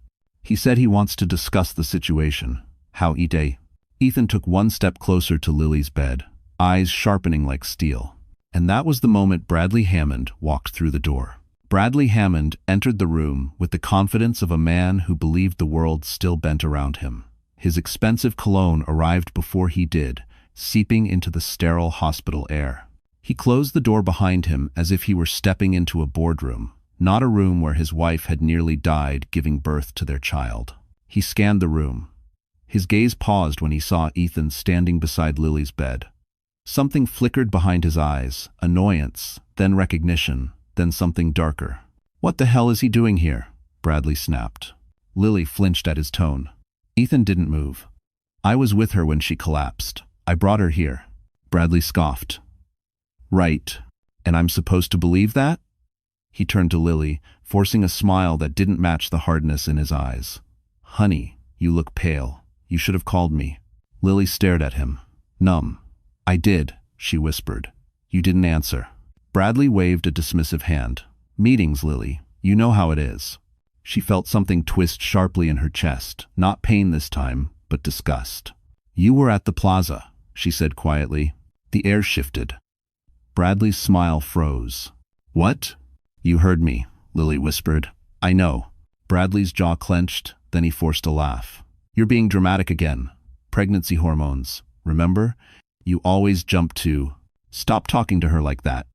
"He said he wants to discuss the situation." "How, Ide?" Ethan took one step closer to Lily's bed, eyes sharpening like steel. And that was the moment Bradley Hammond walked through the door. Bradley Hammond entered the room with the confidence of a man who believed the world still bent around him. His expensive cologne arrived before he did, seeping into the sterile hospital air. He closed the door behind him as if he were stepping into a boardroom, not a room where his wife had nearly died giving birth to their child. He scanned the room. His gaze paused when he saw Ethan standing beside Lily's bed. Something flickered behind his eyes, annoyance, then recognition, then something darker. "What the hell is he doing here?" Bradley snapped. Lily flinched at his tone. Ethan didn't move. "I was with her when she collapsed. I brought her here." Bradley scoffed. "Right. And I'm supposed to believe that?" He turned to Lily, forcing a smile that didn't match the hardness in his eyes. "Honey, you look pale. You should have called me." Lily stared at him, numb. "I did," she whispered. "You didn't answer." Bradley waved a dismissive hand. "Meetings, Lily. You know how it is." She felt something twist sharply in her chest, not pain this time, but disgust. "You were at the plaza," she said quietly. The air shifted. Bradley's smile froze. "What?" "You heard me," Lily whispered. "I know." Bradley's jaw clenched, then he forced a laugh. "You're being dramatic again. Pregnancy hormones. Remember? You always jump to..." "Stop talking to her like that."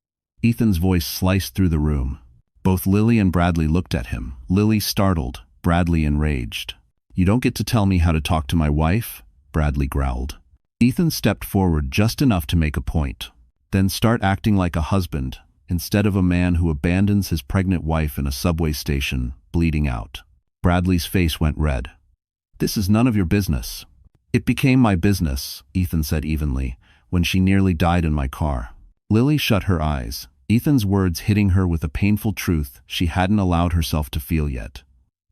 Ethan's voice sliced through the room. Both Lily and Bradley looked at him, Lily startled, Bradley enraged. "You don't get to tell me how to talk to my wife," Bradley growled. Ethan stepped forward just enough to make a point. "Then start acting like a husband, instead of a man who abandons his pregnant wife in a subway station, bleeding out." Bradley's face went red. "This is none of your business." "It became my business," Ethan said evenly, "when she nearly died in my car." Lily shut her eyes, Ethan's words hitting her with a painful truth she hadn't allowed herself to feel yet.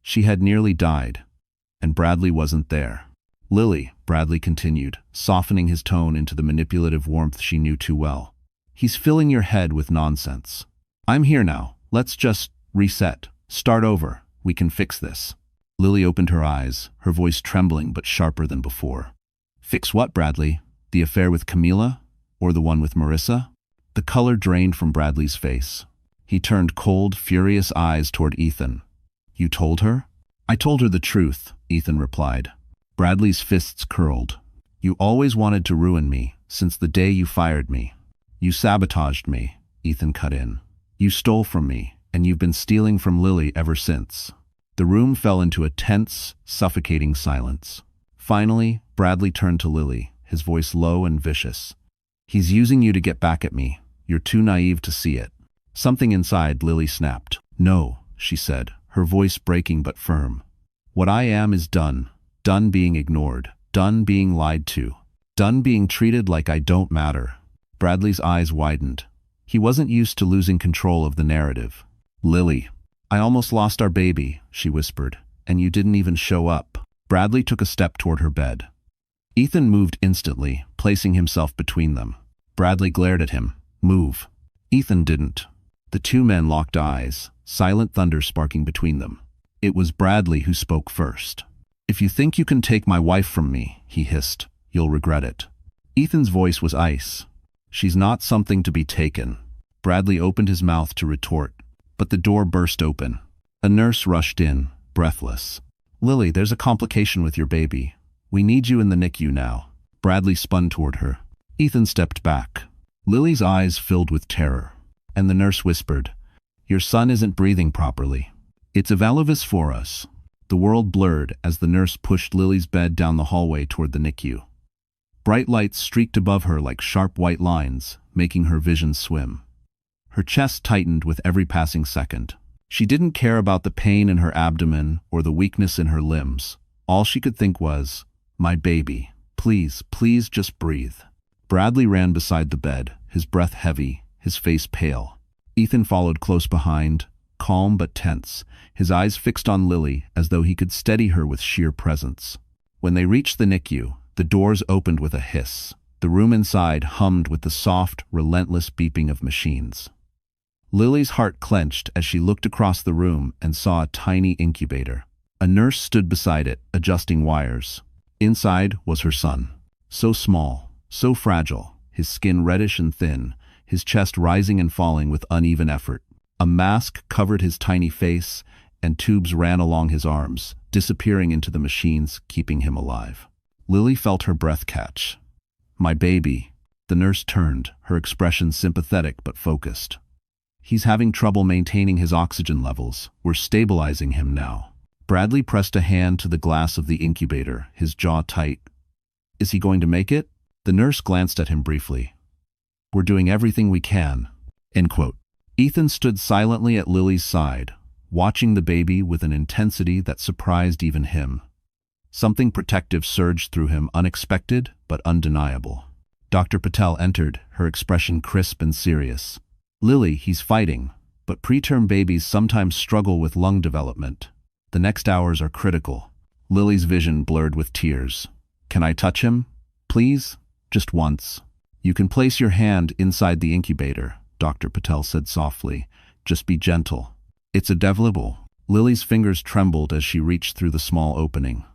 She had nearly died, and Bradley wasn't there. "Lily," Bradley continued, softening his tone into the manipulative warmth she knew too well. "He's filling your head with nonsense. I'm here now. Let's just reset. Start over. We can fix this." Lily opened her eyes, her voice trembling but sharper than before. "Fix what, Bradley? The affair with Camila? Or the one with Marissa?" The color drained from Bradley's face. He turned cold, furious eyes toward Ethan. "You told her?" "I told her the truth," Ethan replied. Bradley's fists curled. "You always wanted to ruin me, since the day you fired me. You sabotaged me," Ethan cut in. "You stole from me, and you've been stealing from Lily ever since." The room fell into a tense, suffocating silence. Finally, Bradley turned to Lily, his voice low and vicious. "He's using you to get back at me. You're too naive to see it." Something inside Lily snapped. "No," she said, her voice breaking but firm. "What I am is done. Done being ignored. Done being lied to. Done being treated like I don't matter." Bradley's eyes widened. He wasn't used to losing control of the narrative. "Lily, I almost lost our baby," she whispered, "and you didn't even show up." Bradley took a step toward her bed. Ethan moved instantly, placing himself between them. Bradley glared at him. "Move." Ethan didn't. The two men locked eyes, silent thunder sparking between them. It was Bradley who spoke first. "If you think you can take my wife from me," he hissed, "you'll regret it." Ethan's voice was ice. "She's not something to be taken." Bradley opened his mouth to retort, but the door burst open. A nurse rushed in, breathless. "Lily, there's a complication with your baby. We need you in the NICU now." Bradley spun toward her. Ethan stepped back. Lily's eyes filled with terror, and the nurse whispered, "Your son isn't breathing properly. It's a valivus for us." The world blurred as the nurse pushed Lily's bed down the hallway toward the NICU. Bright lights streaked above her like sharp white lines, making her vision swim. Her chest tightened with every passing second. She didn't care about the pain in her abdomen or the weakness in her limbs. All she could think was, "My baby, please, please just breathe." Bradley ran beside the bed, his breath heavy, his face pale. Ethan followed close behind, calm but tense, his eyes fixed on Lily as though he could steady her with sheer presence. When they reached the NICU, the doors opened with a hiss. The room inside hummed with the soft, relentless beeping of machines. Lily's heart clenched as she looked across the room and saw a tiny incubator. A nurse stood beside it, adjusting wires. Inside was her son. So small, so fragile, his skin reddish and thin, his chest rising and falling with uneven effort. A mask covered his tiny face, and tubes ran along his arms, disappearing into the machines, keeping him alive. Lily felt her breath catch. "My baby." The nurse turned, her expression sympathetic but focused. "He's having trouble maintaining his oxygen levels. We're stabilizing him now." Bradley pressed a hand to the glass of the incubator, his jaw tight. "Is he going to make it?" The nurse glanced at him briefly. "We're doing everything we can." End quote. Ethan stood silently at Lily's side, watching the baby with an intensity that surprised even him. Something protective surged through him, unexpected but undeniable. Dr. Patel entered, her expression crisp and serious. "Lily, he's fighting, but preterm babies sometimes struggle with lung development. The next hours are critical." Lily's vision blurred with tears. "Can I touch him? Please? Just once." "You can place your hand inside the incubator," Dr. Patel said softly. "Just be gentle. It's a developable." Lily's fingers trembled as she reached through the small opening.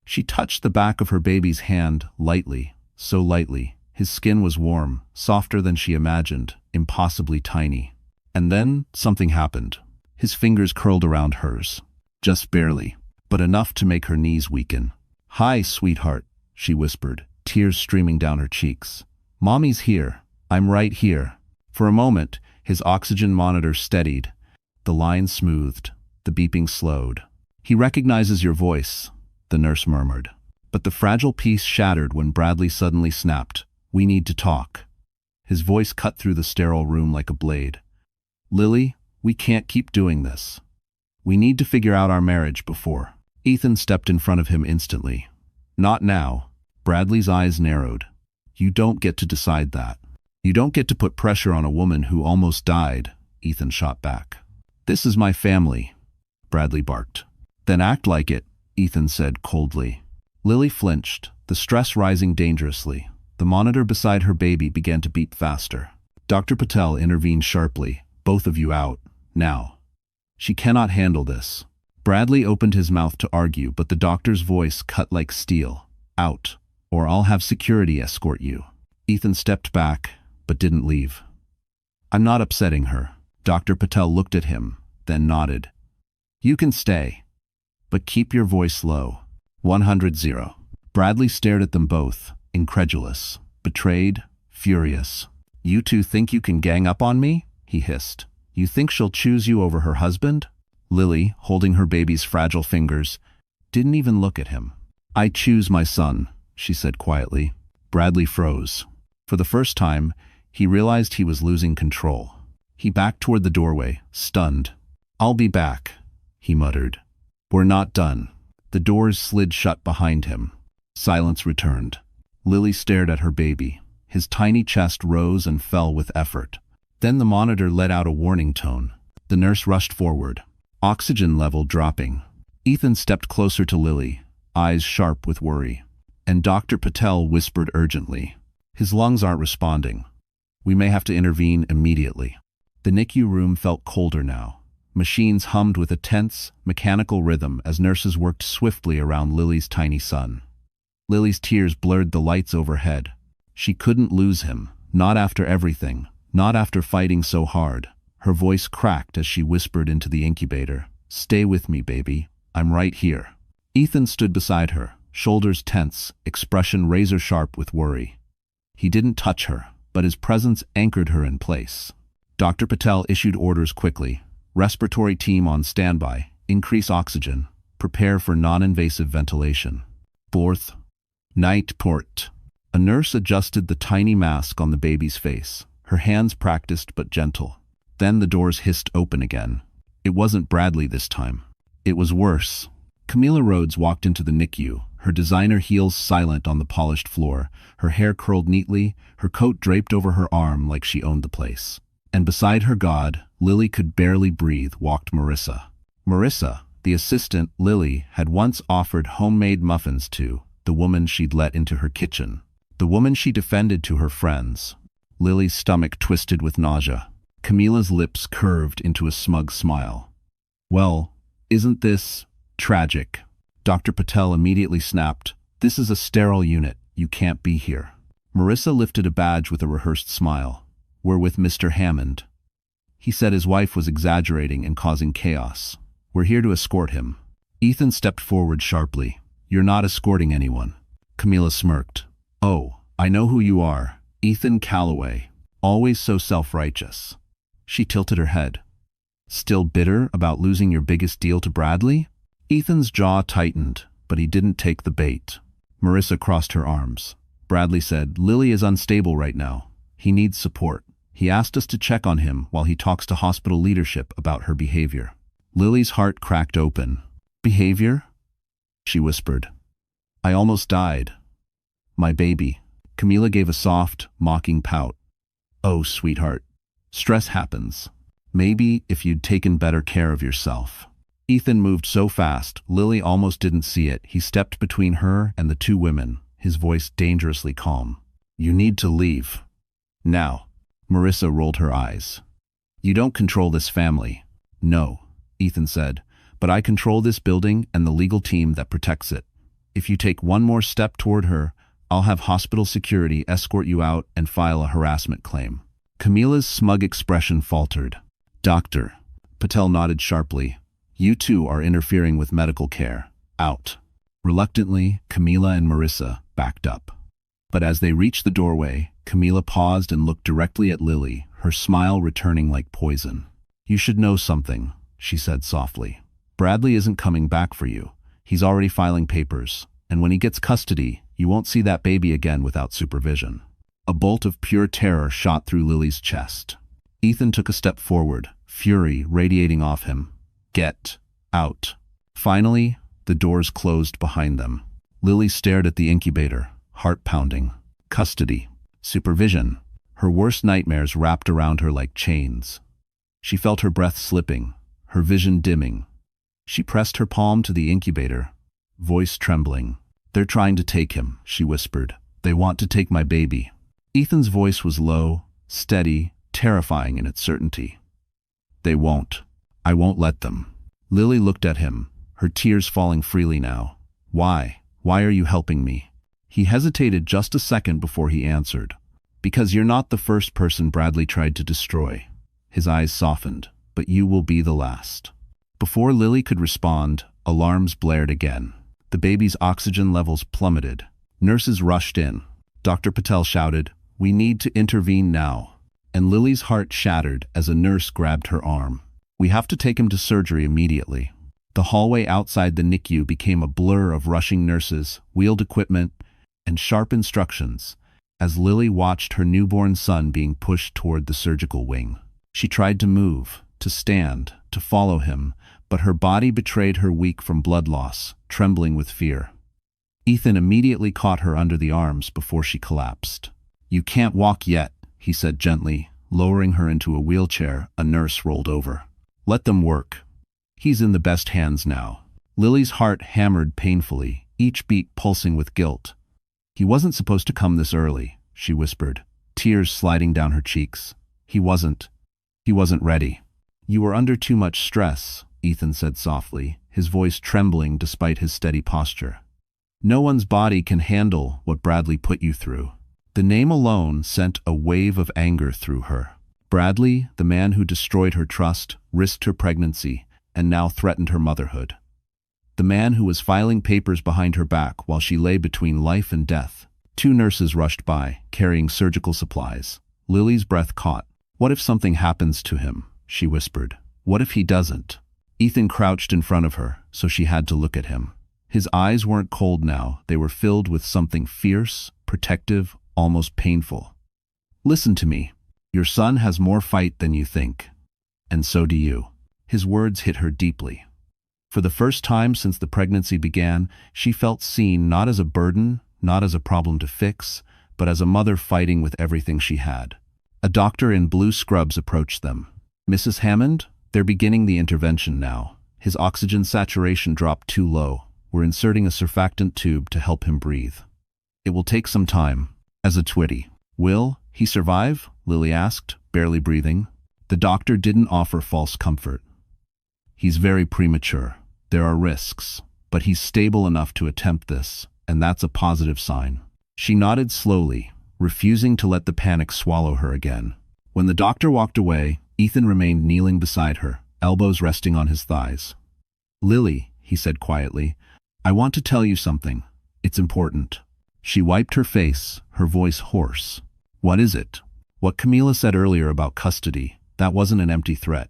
She touched the back of her baby's hand lightly, so lightly. His skin was warm, softer than she imagined, impossibly tiny. And then something happened. His fingers curled around hers. Just barely, but enough to make her knees weaken. "Hi, sweetheart," she whispered, tears streaming down her cheeks. "Mommy's here. I'm right here." For a moment, his oxygen monitor steadied. The line smoothed, the beeping slowed. "He recognizes your voice," the nurse murmured. But the fragile peace shattered when Bradley suddenly snapped. "We need to talk." His voice cut through the sterile room like a blade. "Lily, we can't keep doing this. We need to figure out our marriage before." Ethan stepped in front of him instantly. "Not now." Bradley's eyes narrowed. "You don't get to decide that. You don't get to put pressure on a woman who almost died," Ethan shot back. "This is my family," Bradley barked. "Then act like it," Ethan said coldly. Lily flinched, the stress rising dangerously. The monitor beside her baby began to beep faster. Dr. Patel intervened sharply. "Both of you out, now. She cannot handle this." Bradley opened his mouth to argue, but the doctor's voice cut like steel. "Out, or I'll have security escort you." Ethan stepped back, but didn't leave. "I'm not upsetting her." Dr. Patel looked at him, then nodded. "You can stay, but keep your voice low." 100-0. Bradley stared at them both, incredulous, betrayed, furious. "You two think you can gang up on me?" he hissed. "You think she'll choose you over her husband?" Lily, holding her baby's fragile fingers, didn't even look at him. "I choose my son," she said quietly. Bradley froze. For the first time, he realized he was losing control. He backed toward the doorway, stunned. "I'll be back," he muttered. "We're not done." The doors slid shut behind him. Silence returned. Lily stared at her baby. His tiny chest rose and fell with effort. Then the monitor let out a warning tone. The nurse rushed forward, oxygen level dropping. Ethan stepped closer to Lily, eyes sharp with worry. And Dr. Patel whispered urgently, "His lungs aren't responding. We may have to intervene immediately." The NICU room felt colder now. Machines hummed with a tense, mechanical rhythm as nurses worked swiftly around Lily's tiny son. Lily's tears blurred the lights overhead. She couldn't lose him, not after everything, not after fighting so hard. Her voice cracked as she whispered into the incubator, "Stay with me, baby. I'm right here." Ethan stood beside her, shoulders tense, expression razor-sharp with worry. He didn't touch her, but his presence anchored her in place. Dr. Patel issued orders quickly. Respiratory team on standby. Increase oxygen. Prepare for non-invasive ventilation. Fourth, night port. A nurse adjusted the tiny mask on the baby's face. Her hands practiced but gentle. Then the doors hissed open again. It wasn't Bradley this time. It was worse. Camila Rhodes walked into the NICU, her designer heels silent on the polished floor, her hair curled neatly, her coat draped over her arm like she owned the place. And beside her god, Lily could barely breathe, walked Marissa. Marissa, the assistant Lily had once offered homemade muffins to, the woman she'd let into her kitchen. The woman she defended to her friends. Lily's stomach twisted with nausea. Camila's lips curved into a smug smile. "Well, isn't this tragic?" Dr. Patel immediately snapped, "This is a sterile unit. You can't be here." Marissa lifted a badge with a rehearsed smile. "We're with Mr. Hammond." He said his wife was exaggerating and causing chaos. "We're here to escort him." Ethan stepped forward sharply. "You're not escorting anyone." Camila smirked. "Oh, I know who you are. Ethan Calloway. Always so self-righteous." She tilted her head. "Still bitter about losing your biggest deal to Bradley?" Ethan's jaw tightened, but he didn't take the bait. Marissa crossed her arms. "Bradley said, Lily is unstable right now. He needs support. He asked us to check on him while he talks to hospital leadership about her behavior." Lily's heart cracked open. "Behavior?" she whispered. "I almost died. My baby." Camila gave a soft, mocking pout. "Oh, sweetheart. Stress happens. Maybe if you'd taken better care of yourself." Ethan moved so fast, Lily almost didn't see it. He stepped between her and the two women, his voice dangerously calm. "You need to leave. Now." Marissa rolled her eyes. "You don't control this family." "No," Ethan said, "but I control this building and the legal team that protects it. If you take one more step toward her, I'll have hospital security escort you out and file a harassment claim." Camila's smug expression faltered. "Doctor," Patel nodded sharply, "you two are interfering with medical care. Out." Reluctantly, Camila and Marissa backed up. But as they reached the doorway, Camila paused and looked directly at Lily, her smile returning like poison. "You should know something," she said softly. "Bradley isn't coming back for you. He's already filing papers, and when he gets custody, you won't see that baby again without supervision." A bolt of pure terror shot through Lily's chest. Ethan took a step forward, fury radiating off him. "Get out." Finally, the doors closed behind them. Lily stared at the incubator, heart pounding. Custody. Supervision. Her worst nightmares wrapped around her like chains. She felt her breath slipping, her vision dimming. She pressed her palm to the incubator, voice trembling. "They're trying to take him," she whispered. "They want to take my baby." Ethan's voice was low, steady, terrifying in its certainty. "They won't. I won't let them." Lily looked at him, her tears falling freely now. "Why? Why are you helping me?" He hesitated just a second before he answered. "Because you're not the first person Bradley tried to destroy." His eyes softened. "But you will be the last." Before Lily could respond, alarms blared again. The baby's oxygen levels plummeted. Nurses rushed in. Dr. Patel shouted, "We need to intervene now." And Lily's heart shattered as a nurse grabbed her arm. "We have to take him to surgery immediately." The hallway outside the NICU became a blur of rushing nurses, wheeled equipment, and sharp instructions as Lily watched her newborn son being pushed toward the surgical wing. She tried to move, to stand, to follow him, but her body betrayed her weak from blood loss, trembling with fear. Ethan immediately caught her under the arms before she collapsed. "You can't walk yet," he said gently, lowering her into a wheelchair. A nurse rolled over. "Let them work. He's in the best hands now." Lily's heart hammered painfully, each beat pulsing with guilt. "He wasn't supposed to come this early," she whispered, tears sliding down her cheeks. He wasn't ready." "You were under too much stress," Ethan said softly, his voice trembling despite his steady posture. "No one's body can handle what Bradley put you through." The name alone sent a wave of anger through her. Bradley, the man who destroyed her trust, risked her pregnancy, and now threatened her motherhood. The man who was filing papers behind her back while she lay between life and death. 2 nurses rushed by, carrying surgical supplies. Lily's breath caught. "What if something happens to him?" she whispered. "What if he doesn't?" Ethan crouched in front of her, so she had to look at him. His eyes weren't cold now, they were filled with something fierce, protective, almost painful. "Listen to me. Your son has more fight than you think. And so do you." His words hit her deeply. For the first time since the pregnancy began, she felt seen not as a burden, not as a problem to fix, but as a mother fighting with everything she had. A doctor in blue scrubs approached them. "Mrs. Hammond, they're beginning the intervention now. His oxygen saturation dropped too low. We're inserting a surfactant tube to help him breathe. It will take some time." As a twitty. "Will he survive?" Lily asked, barely breathing. The doctor didn't offer false comfort. "He's very premature. There are risks, but he's stable enough to attempt this, and that's a positive sign." She nodded slowly, refusing to let the panic swallow her again. When the doctor walked away, Ethan remained kneeling beside her, elbows resting on his thighs. "Lily," he said quietly, "I want to tell you something. It's important." She wiped her face, her voice hoarse. "What is it?" "What Camila said earlier about custody, that wasn't an empty threat."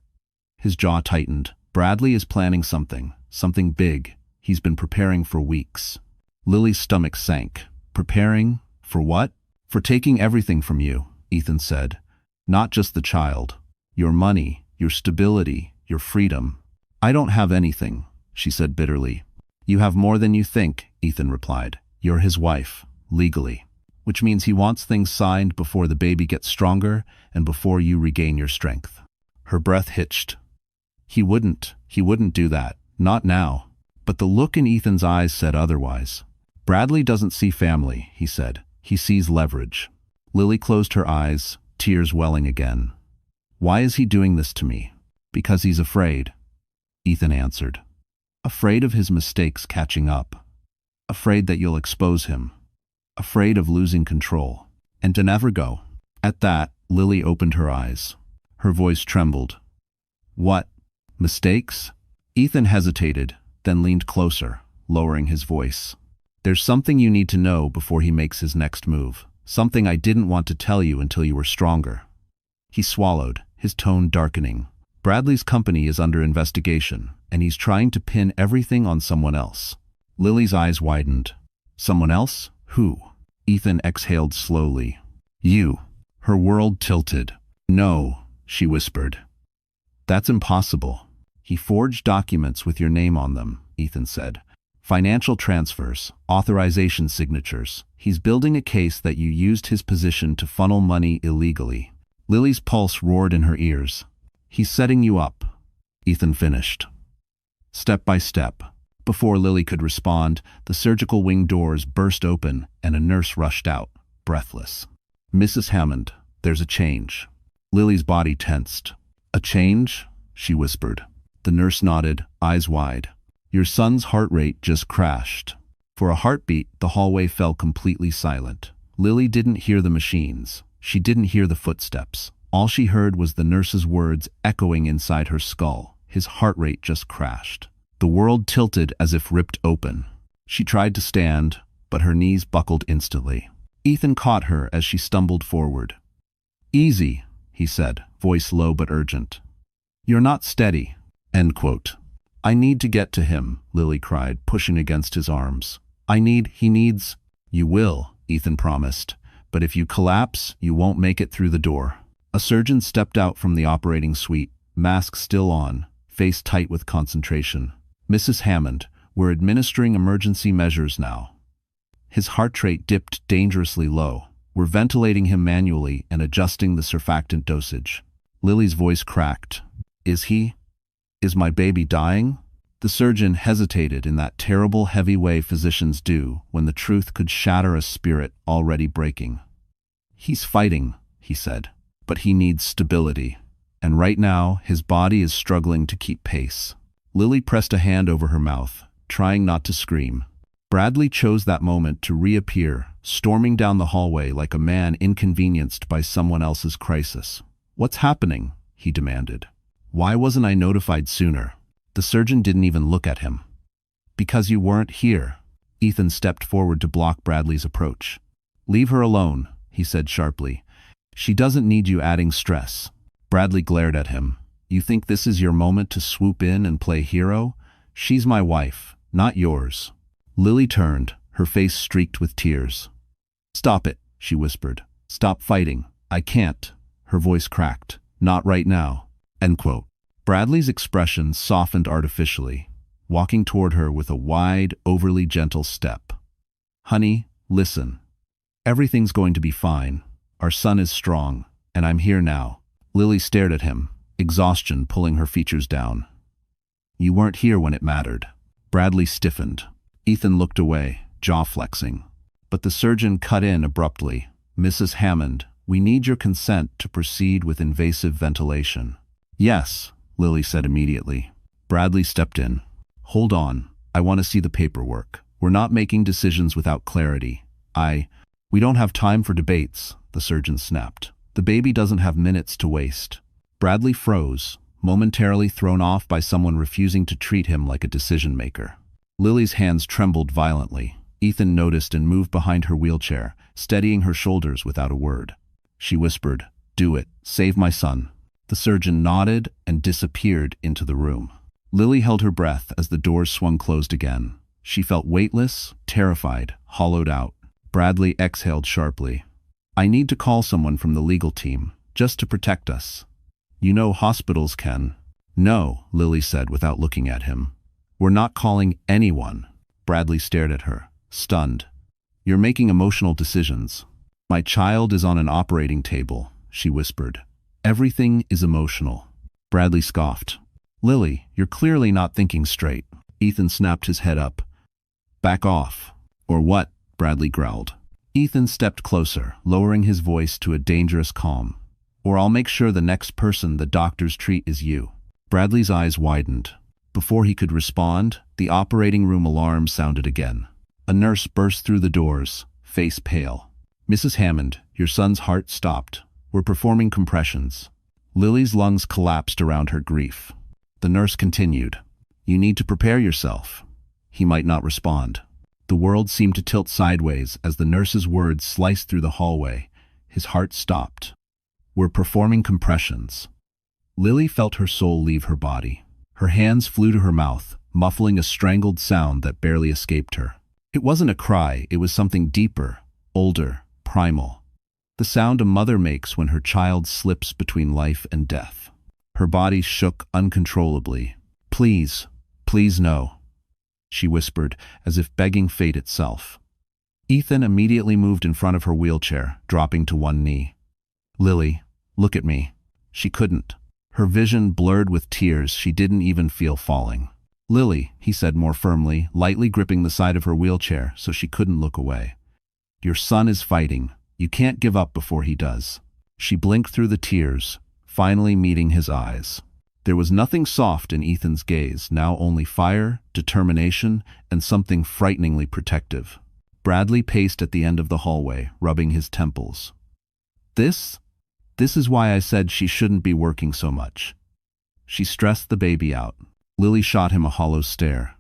His jaw tightened. "Bradley is planning something big. He's been preparing for weeks." Lily's stomach sank. "Preparing? For what?" "For taking everything from you," Ethan said. "Not just the child. Your money, your stability, your freedom." "I don't have anything," she said bitterly. "You have more than you think," Ethan replied. "You're his wife, legally. Which means he wants things signed before the baby gets stronger and before you regain your strength." Her breath hitched. He wouldn't do that. Not now." But the look in Ethan's eyes said otherwise. "Bradley doesn't see family," he said. "He sees leverage." Lily closed her eyes, tears welling again. "Why is he doing this to me?" "Because he's afraid," Ethan answered. "Afraid of his mistakes catching up. Afraid that you'll expose him. Afraid of losing control. And to never go." At that, Lily opened her eyes. Her voice trembled. "What? Mistakes?" Ethan hesitated, then leaned closer, lowering his voice. "There's something you need to know before he makes his next move. Something I didn't want to tell you until you were stronger." He swallowed, his tone darkening. "Bradley's company is under investigation, and he's trying to pin everything on someone else." Lily's eyes widened. "Someone else? Who?" Ethan exhaled slowly. "You." Her world tilted. "No," she whispered. "That's impossible." "He forged documents with your name on them," Ethan said. "Financial transfers, authorization signatures. He's building a case that you used his position to funnel money illegally." Lily's pulse roared in her ears. "He's setting you up," Ethan finished. Step by step. Before Lily could respond, the surgical wing doors burst open and a nurse rushed out, breathless. "Mrs. Hammond, there's a change." Lily's body tensed. "A change?" she whispered. The nurse nodded, eyes wide. "Your son's heart rate just crashed." For a heartbeat, the hallway fell completely silent. Lily didn't hear the machines. She didn't hear the footsteps. All she heard was the nurse's words echoing inside her skull. His heart rate just crashed. The world tilted as if ripped open. She tried to stand, but her knees buckled instantly. Ethan caught her as she stumbled forward. "Easy," he said, voice low but urgent. "You're not steady." End quote. "I need to get to him," Lily cried, pushing against his arms. He needs." "You will," Ethan promised. "But if you collapse, you won't make it through the door." A surgeon stepped out from the operating suite, mask still on, face tight with concentration. "Mrs. Hammond, we're administering emergency measures now." His heart rate dipped dangerously low. "We're ventilating him manually and adjusting the surfactant dosage." Lily's voice cracked. Is my baby dying?" The surgeon hesitated in that terrible heavy way physicians do when the truth could shatter a spirit already breaking. "He's fighting," he said, "but he needs stability. And right now, his body is struggling to keep pace." Lily pressed a hand over her mouth, trying not to scream. Bradley chose that moment to reappear, storming down the hallway like a man inconvenienced by someone else's crisis. "What's happening?" he demanded. "Why wasn't I notified sooner?" The surgeon didn't even look at him. "Because you weren't here." Ethan stepped forward to block Bradley's approach. "Leave her alone," he said sharply. "She doesn't need you adding stress." Bradley glared at him. "You think this is your moment to swoop in and play hero? She's my wife, not yours." Lily turned, her face streaked with tears. "Stop it," she whispered. "Stop fighting." "I can't." Her voice cracked. "Not right now." End quote. Bradley's expression softened artificially, walking toward her with a wide, overly gentle step. "Honey, listen. Everything's going to be fine. Our son is strong, and I'm here now." Lily stared at him, exhaustion pulling her features down. "You weren't here when it mattered." Bradley stiffened. Ethan looked away, jaw flexing. But the surgeon cut in abruptly. "Mrs. Hammond, we need your consent to proceed with invasive ventilation." "Yes," Lily said immediately. Bradley stepped in. "Hold on, I want to see the paperwork. We're not making decisions without clarity. We don't have time for debates," the surgeon snapped. "The baby doesn't have minutes to waste." Bradley froze, momentarily thrown off by someone refusing to treat him like a decision maker. Lily's hands trembled violently. Ethan noticed and moved behind her wheelchair, steadying her shoulders without a word. She whispered, "Do it. Save my son." The surgeon nodded and disappeared into the room. Lily held her breath as the doors swung closed again. She felt weightless, terrified, hollowed out. Bradley exhaled sharply. "I need to call someone from the legal team, just to protect us." "You know hospitals can." "No," Lily said without looking at him. "We're not calling anyone." Bradley stared at her, stunned. "You're making emotional decisions." "My child is on an operating table," she whispered. "Everything is emotional." Bradley scoffed. "Lily, you're clearly not thinking straight." Ethan snapped his head up. "Back off." "Or what?" Bradley growled. Ethan stepped closer, lowering his voice to a dangerous calm. "Or I'll make sure the next person the doctors treat is you." Bradley's eyes widened. Before he could respond, the operating room alarm sounded again. A nurse burst through the doors, face pale. "Mrs. Hammond, your son's heart stopped. We're performing compressions." Lily's lungs collapsed around her grief. The nurse continued, "You need to prepare yourself." He might not respond. The world seemed to tilt sideways as the nurse's words sliced through the hallway. His heart stopped. "We're performing compressions." Lily felt her soul leave her body. Her hands flew to her mouth, muffling a strangled sound that barely escaped her. It wasn't a cry, it was something deeper, older, primal. The sound a mother makes when her child slips between life and death. Her body shook uncontrollably. "Please, please no," she whispered, as if begging fate itself. Ethan immediately moved in front of her wheelchair, dropping to one knee. "Lily, look at me." She couldn't. Her vision blurred with tears she didn't even feel falling. "Lily," he said more firmly, lightly gripping the side of her wheelchair so she couldn't look away. "Your son is fighting. You can't give up before he does." She blinked through the tears, finally meeting his eyes. There was nothing soft in Ethan's gaze, now only fire, determination, and something frighteningly protective. Bradley paced at the end of the hallway, rubbing his temples. This is why I said she shouldn't be working so much." She stressed the baby out. Lily shot him a hollow stare.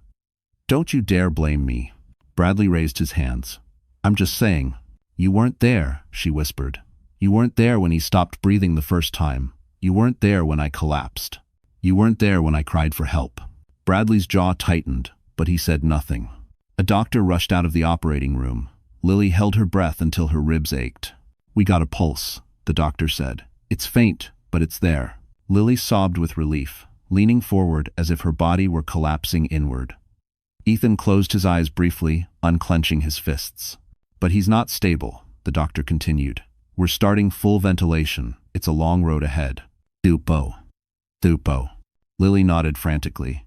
"Don't you dare blame me." Bradley raised his hands. "I'm just saying." "You weren't there," she whispered. "You weren't there when he stopped breathing the first time. You weren't there when I collapsed. You weren't there when I cried for help." Bradley's jaw tightened, but he said nothing. A doctor rushed out of the operating room. Lily held her breath until her ribs ached. "We got a pulse," the doctor said. "It's faint, but it's there." Lily sobbed with relief, leaning forward as if her body were collapsing inward. Ethan closed his eyes briefly, unclenching his fists. "But he's not stable," the doctor continued. "We're starting full ventilation. It's a long road ahead." "Thupo. Thupo." Lily nodded frantically.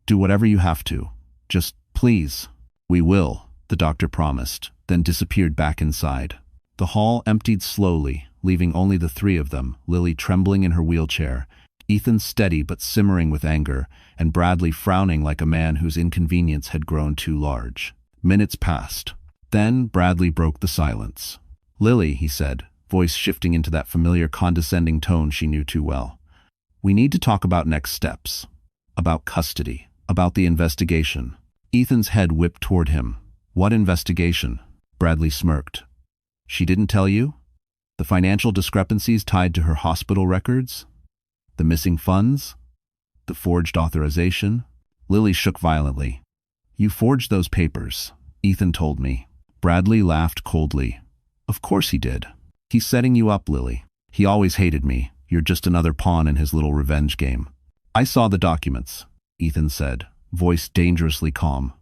"Do whatever you have to. Just, please." "We will," the doctor promised, then disappeared back inside. The hall emptied slowly, leaving only the three of them, Lily trembling in her wheelchair, Ethan steady but simmering with anger, and Bradley frowning like a man whose inconvenience had grown too large. Minutes passed. Then Bradley broke the silence. "Lily," he said, voice shifting into that familiar condescending tone she knew too well. "We need to talk about next steps. About custody. About the investigation." Ethan's head whipped toward him. "What investigation?" Bradley smirked. "She didn't tell you? The financial discrepancies tied to her hospital records? The missing funds? The forged authorization?" Lily shook violently. "You forged those papers," Ethan told me. Bradley laughed coldly. "Of course he did. He's setting you up, Lily. He always hated me. You're just another pawn in his little revenge game." "I saw the documents," Ethan said, voice dangerously calm.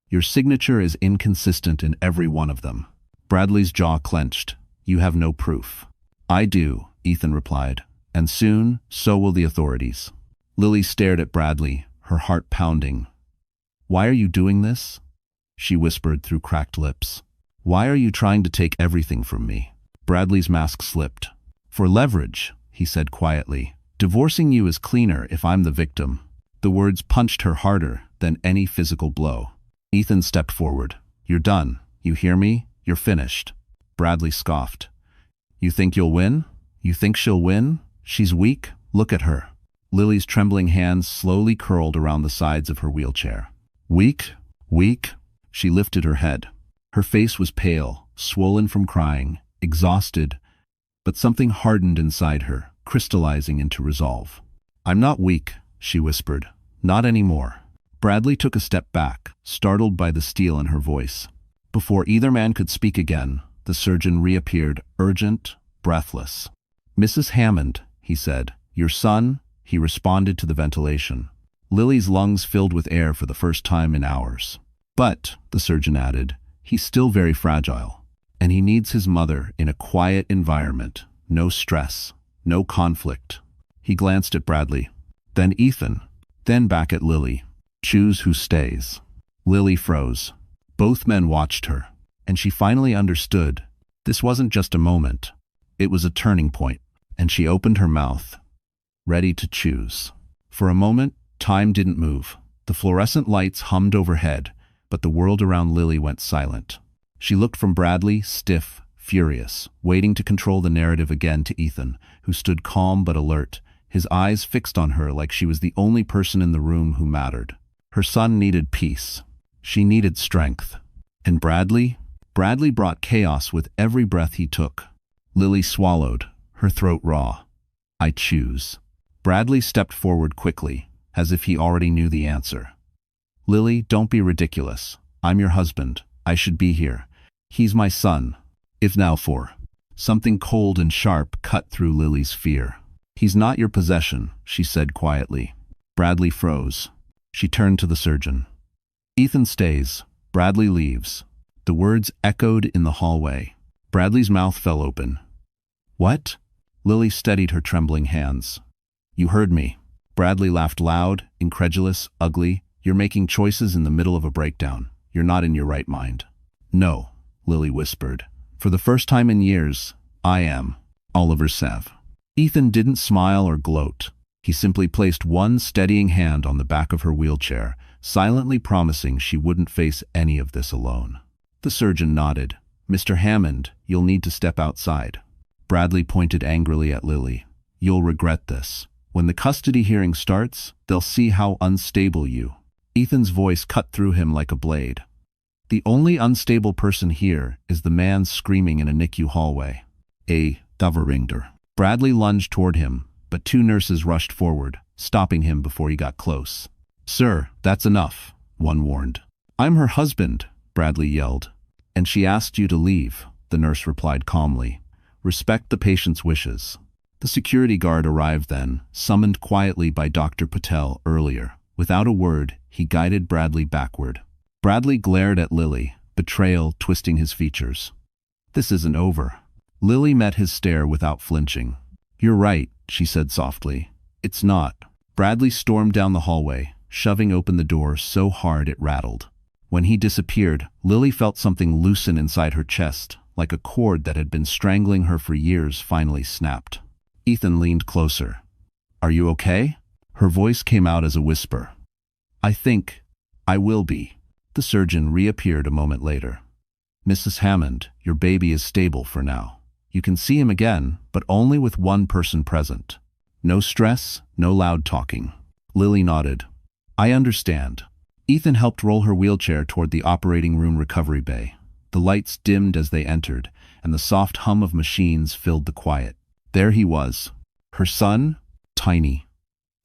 "Your signature is inconsistent in every one of them." Bradley's jaw clenched. "You have no proof." "I do," Ethan replied, "and soon, so will the authorities." Lily stared at Bradley, her heart pounding. "Why are you doing this?" she whispered through cracked lips. "Why are you trying to take everything from me?" Bradley's mask slipped. "For leverage," he said quietly. "Divorcing you is cleaner if I'm the victim." The words punched her harder than any physical blow. Ethan stepped forward. "You're done. You hear me? You're finished." Bradley scoffed. "You think you'll win? You think she'll win? She's weak. Look at her." Lily's trembling hands slowly curled around the sides of her wheelchair. "Weak? Weak?" She lifted her head. Her face was pale, swollen from crying, exhausted, but something hardened inside her, crystallizing into resolve. "I'm not weak," she whispered. "Not anymore." Bradley took a step back, startled by the steel in her voice. Before either man could speak again, the surgeon reappeared, urgent, breathless. "Mrs. Hammond," he said. "Your son?" He responded to the ventilation. Lily's lungs filled with air for the first time in hours. "But," the surgeon added, "he's still very fragile, and he needs his mother in a quiet environment, no stress, no conflict." He glanced at Bradley, then Ethan, then back at Lily. "Choose who stays." Lily froze. Both men watched her, and she finally understood. This wasn't just a moment. It was a turning point, and she opened her mouth, ready to choose. For a moment, time didn't move. The fluorescent lights hummed overhead, but the world around Lily went silent. She looked from Bradley, stiff, furious, waiting to control the narrative again, to Ethan, who stood calm but alert, his eyes fixed on her like she was the only person in the room who mattered. Her son needed peace. She needed strength. And Bradley? Bradley brought chaos with every breath he took. Lily swallowed, her throat raw. "I choose." Bradley stepped forward quickly, as if he already knew the answer. "Lily, don't be ridiculous. I'm your husband. I should be here. He's my son. If now for..." Something cold and sharp cut through Lily's fear. "He's not your possession," she said quietly. Bradley froze. She turned to the surgeon. "Ethan stays. Bradley leaves." The words echoed in the hallway. Bradley's mouth fell open. "What?" Lily steadied her trembling hands. "You heard me." Bradley laughed loud, incredulous, ugly. "You're making choices in the middle of a breakdown. You're not in your right mind." "No," Lily whispered. "For the first time in years, I am Oliver Sev." Ethan didn't smile or gloat. He simply placed one steadying hand on the back of her wheelchair, silently promising she wouldn't face any of this alone. The surgeon nodded. "Mr. Hammond, you'll need to step outside." Bradley pointed angrily at Lily. "You'll regret this. When the custody hearing starts, they'll see how unstable you..." Ethan's voice cut through him like a blade. "The only unstable person here is the man screaming in a NICU hallway. A Daveringer." Bradley lunged toward him, but two nurses rushed forward, stopping him before he got close. "Sir, that's enough," one warned. "I'm her husband," Bradley yelled. "And she asked you to leave," the nurse replied calmly. "Respect the patient's wishes." The security guard arrived then, summoned quietly by Dr. Patel earlier. Without a word, he guided Bradley backward. Bradley glared at Lily, betrayal twisting his features. "This isn't over." Lily met his stare without flinching. "You're right," she said softly. "It's not." Bradley stormed down the hallway, shoving open the door so hard it rattled. When he disappeared, Lily felt something loosen inside her chest, like a cord that had been strangling her for years finally snapped. Ethan leaned closer. "Are you okay?" Her voice came out as a whisper. "I think I will be." The surgeon reappeared a moment later. "Mrs. Hammond, your baby is stable for now. You can see him again, but only with one person present. No stress, no loud talking. Lily nodded. I understand. Ethan helped roll her wheelchair toward the operating room recovery bay. The lights dimmed as they entered, and the soft hum of machines filled the quiet. There he was. Her son, tiny,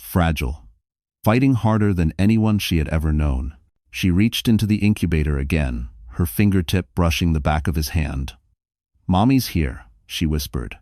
fragile, fighting harder than anyone she had ever known. She reached into the incubator again, her fingertip brushing the back of his hand. Mommy's here, she whispered.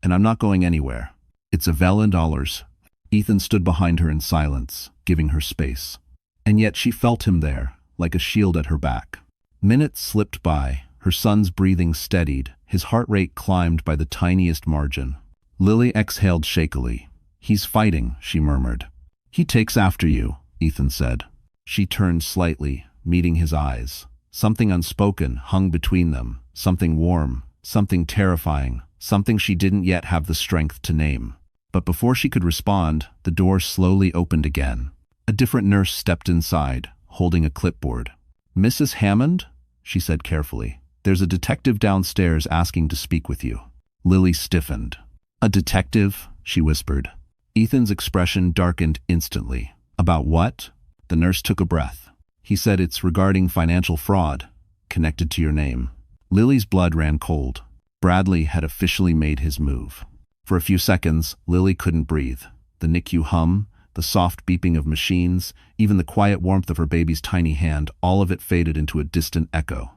And I'm not going anywhere. It's $11. Ethan stood behind her in silence, giving her space. And yet she felt him there, like a shield at her back. Minutes slipped by, her son's breathing steadied, his heart rate climbed by the tiniest margin. Lily exhaled shakily. He's fighting, she murmured. He takes after you, Ethan said. She turned slightly, meeting his eyes. Something unspoken hung between them, something warm, something terrifying, something she didn't yet have the strength to name. But before she could respond, the door slowly opened again. A different nurse stepped inside, holding a clipboard. Mrs. Hammond? She said carefully. There's a detective downstairs asking to speak with you. Lily stiffened. A detective? She whispered. Ethan's expression darkened instantly. About what? The nurse took a breath. He said it's regarding financial fraud, connected to your name. Lily's blood ran cold. Bradley had officially made his move. For a few seconds, Lily couldn't breathe. The NICU hum, the soft beeping of machines, even the quiet warmth of her baby's tiny hand, all of it faded into a distant echo.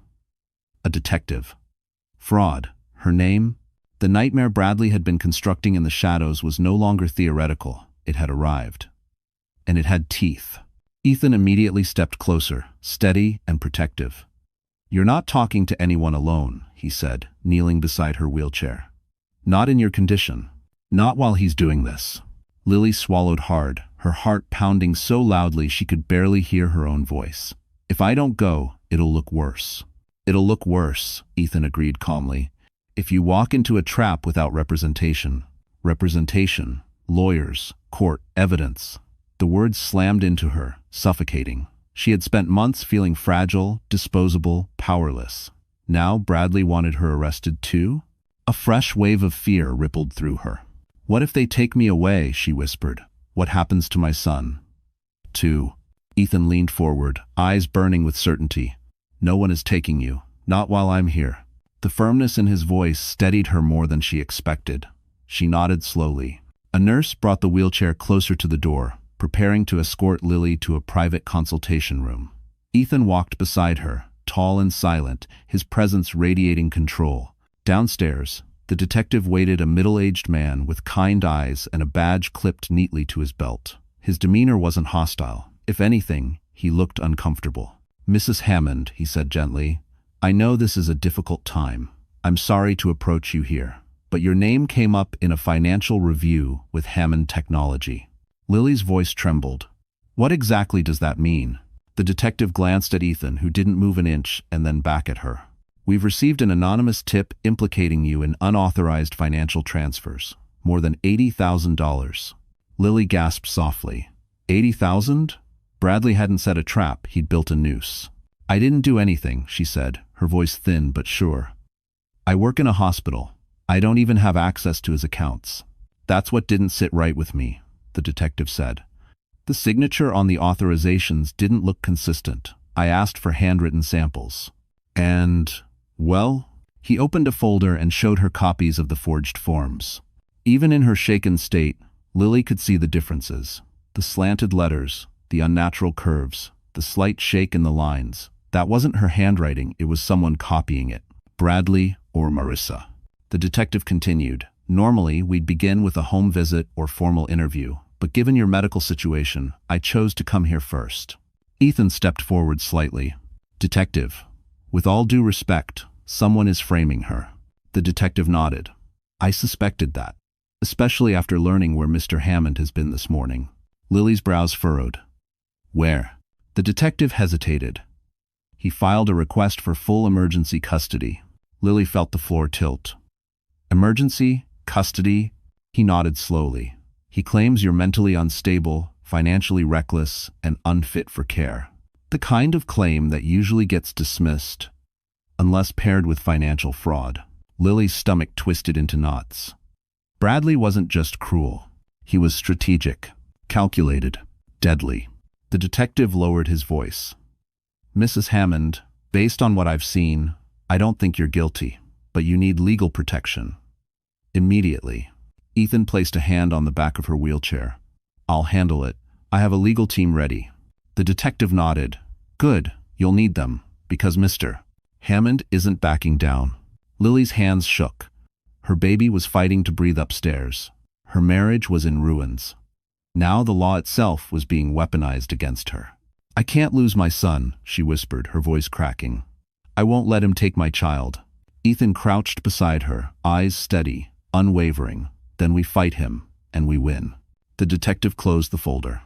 A detective. Fraud. Her name? The nightmare Bradley had been constructing in the shadows was no longer theoretical. It had arrived. And it had teeth. Ethan immediately stepped closer, steady and protective. You're not talking to anyone alone, he said, kneeling beside her wheelchair. Not in your condition. Not while he's doing this. Lily swallowed hard, her heart pounding so loudly she could barely hear her own voice. If I don't go, it'll look worse. It'll look worse, Ethan agreed calmly. If you walk into a trap without representation, lawyers, court, evidence. The words slammed into her, suffocating. She had spent months feeling fragile, disposable, powerless. Now Bradley wanted her arrested too? A fresh wave of fear rippled through her. What if they take me away, she whispered. What happens to my son? Ethan leaned forward, eyes burning with certainty. No one is taking you, not while I'm here. The firmness in his voice steadied her more than she expected. She nodded slowly. A nurse brought the wheelchair closer to the door, preparing to escort Lily to a private consultation room. Ethan walked beside her, tall and silent, his presence radiating control. Downstairs, the detective waited, a middle-aged man with kind eyes and a badge clipped neatly to his belt. His demeanor wasn't hostile. If anything, he looked uncomfortable. Mrs. Hammond, he said gently, I know this is a difficult time. I'm sorry to approach you here, but your name came up in a financial review with Hammond Technology. Lily's voice trembled. What exactly does that mean? The detective glanced at Ethan, who didn't move an inch, and then back at her. We've received an anonymous tip implicating you in unauthorized financial transfers. More than $80,000. Lily gasped softly. 80,000? Bradley hadn't set a trap, he'd built a noose. I didn't do anything, she said, her voice thin but sure. I work in a hospital. I don't even have access to his accounts. That's what didn't sit right with me, the detective said. The signature on the authorizations didn't look consistent. I asked for handwritten samples. And, well, he opened a folder and showed her copies of the forged forms. Even in her shaken state, Lily could see the differences. The slanted letters, the unnatural curves, the slight shake in the lines. That wasn't her handwriting, it was someone copying it. Bradley or Marissa. The detective continued. Normally, we'd begin with a home visit or formal interview, but given your medical situation, I chose to come here first. Ethan stepped forward slightly. Detective, with all due respect, someone is framing her. The detective nodded. I suspected that, especially after learning where Mr. Hammond has been this morning. Lily's brows furrowed. Where? The detective hesitated. He filed a request for full emergency custody. Lily felt the floor tilt. Emergency? Custody? He nodded slowly. He claims you're mentally unstable, financially reckless, and unfit for care. The kind of claim that usually gets dismissed, unless paired with financial fraud. Lily's stomach twisted into knots. Bradley wasn't just cruel. He was strategic, calculated, deadly. The detective lowered his voice. Mrs. Hammond, based on what I've seen, I don't think you're guilty, but you need legal protection. Immediately. Ethan placed a hand on the back of her wheelchair. I'll handle it. I have a legal team ready. The detective nodded. Good, you'll need them, because Mr. Hammond isn't backing down. Lily's hands shook. Her baby was fighting to breathe upstairs. Her marriage was in ruins. Now the law itself was being weaponized against her. I can't lose my son, she whispered, her voice cracking. I won't let him take my child. Ethan crouched beside her, eyes steady, unwavering. Then we fight him, and we win. The detective closed the folder.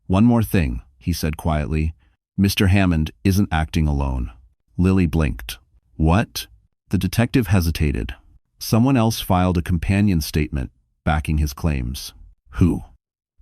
One more thing, he said quietly. Mr. Hammond isn't acting alone. Lily blinked. What? The detective hesitated. Someone else filed a companion statement backing his claims. Who?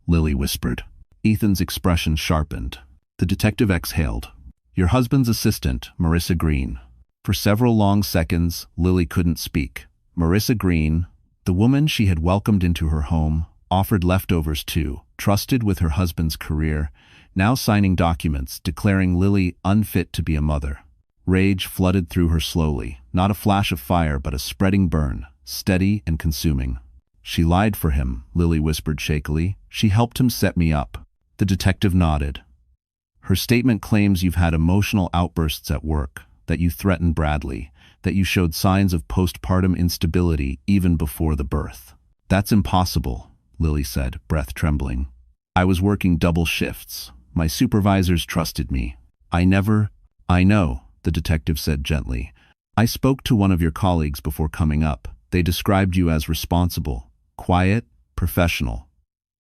Lily whispered. Ethan's expression sharpened. The detective exhaled. Your husband's assistant, Marissa Green. For several long seconds, Lily couldn't speak. Marissa Green, the woman she had welcomed into her home, offered leftovers to, trusted with her husband's career, now signing documents declaring Lily unfit to be a mother. Rage flooded through her slowly, not a flash of fire but a spreading burn, steady and consuming. She lied for him, Lily whispered shakily. She helped him set me up. The detective nodded. Her statement claims you've had emotional outbursts at work, that you threatened Bradley, that you showed signs of postpartum instability even before the birth. That's impossible, Lily said, breath trembling. I was working double shifts. My supervisors trusted me. I know, the detective said gently. I spoke to one of your colleagues before coming up. They described you as responsible, quiet, professional.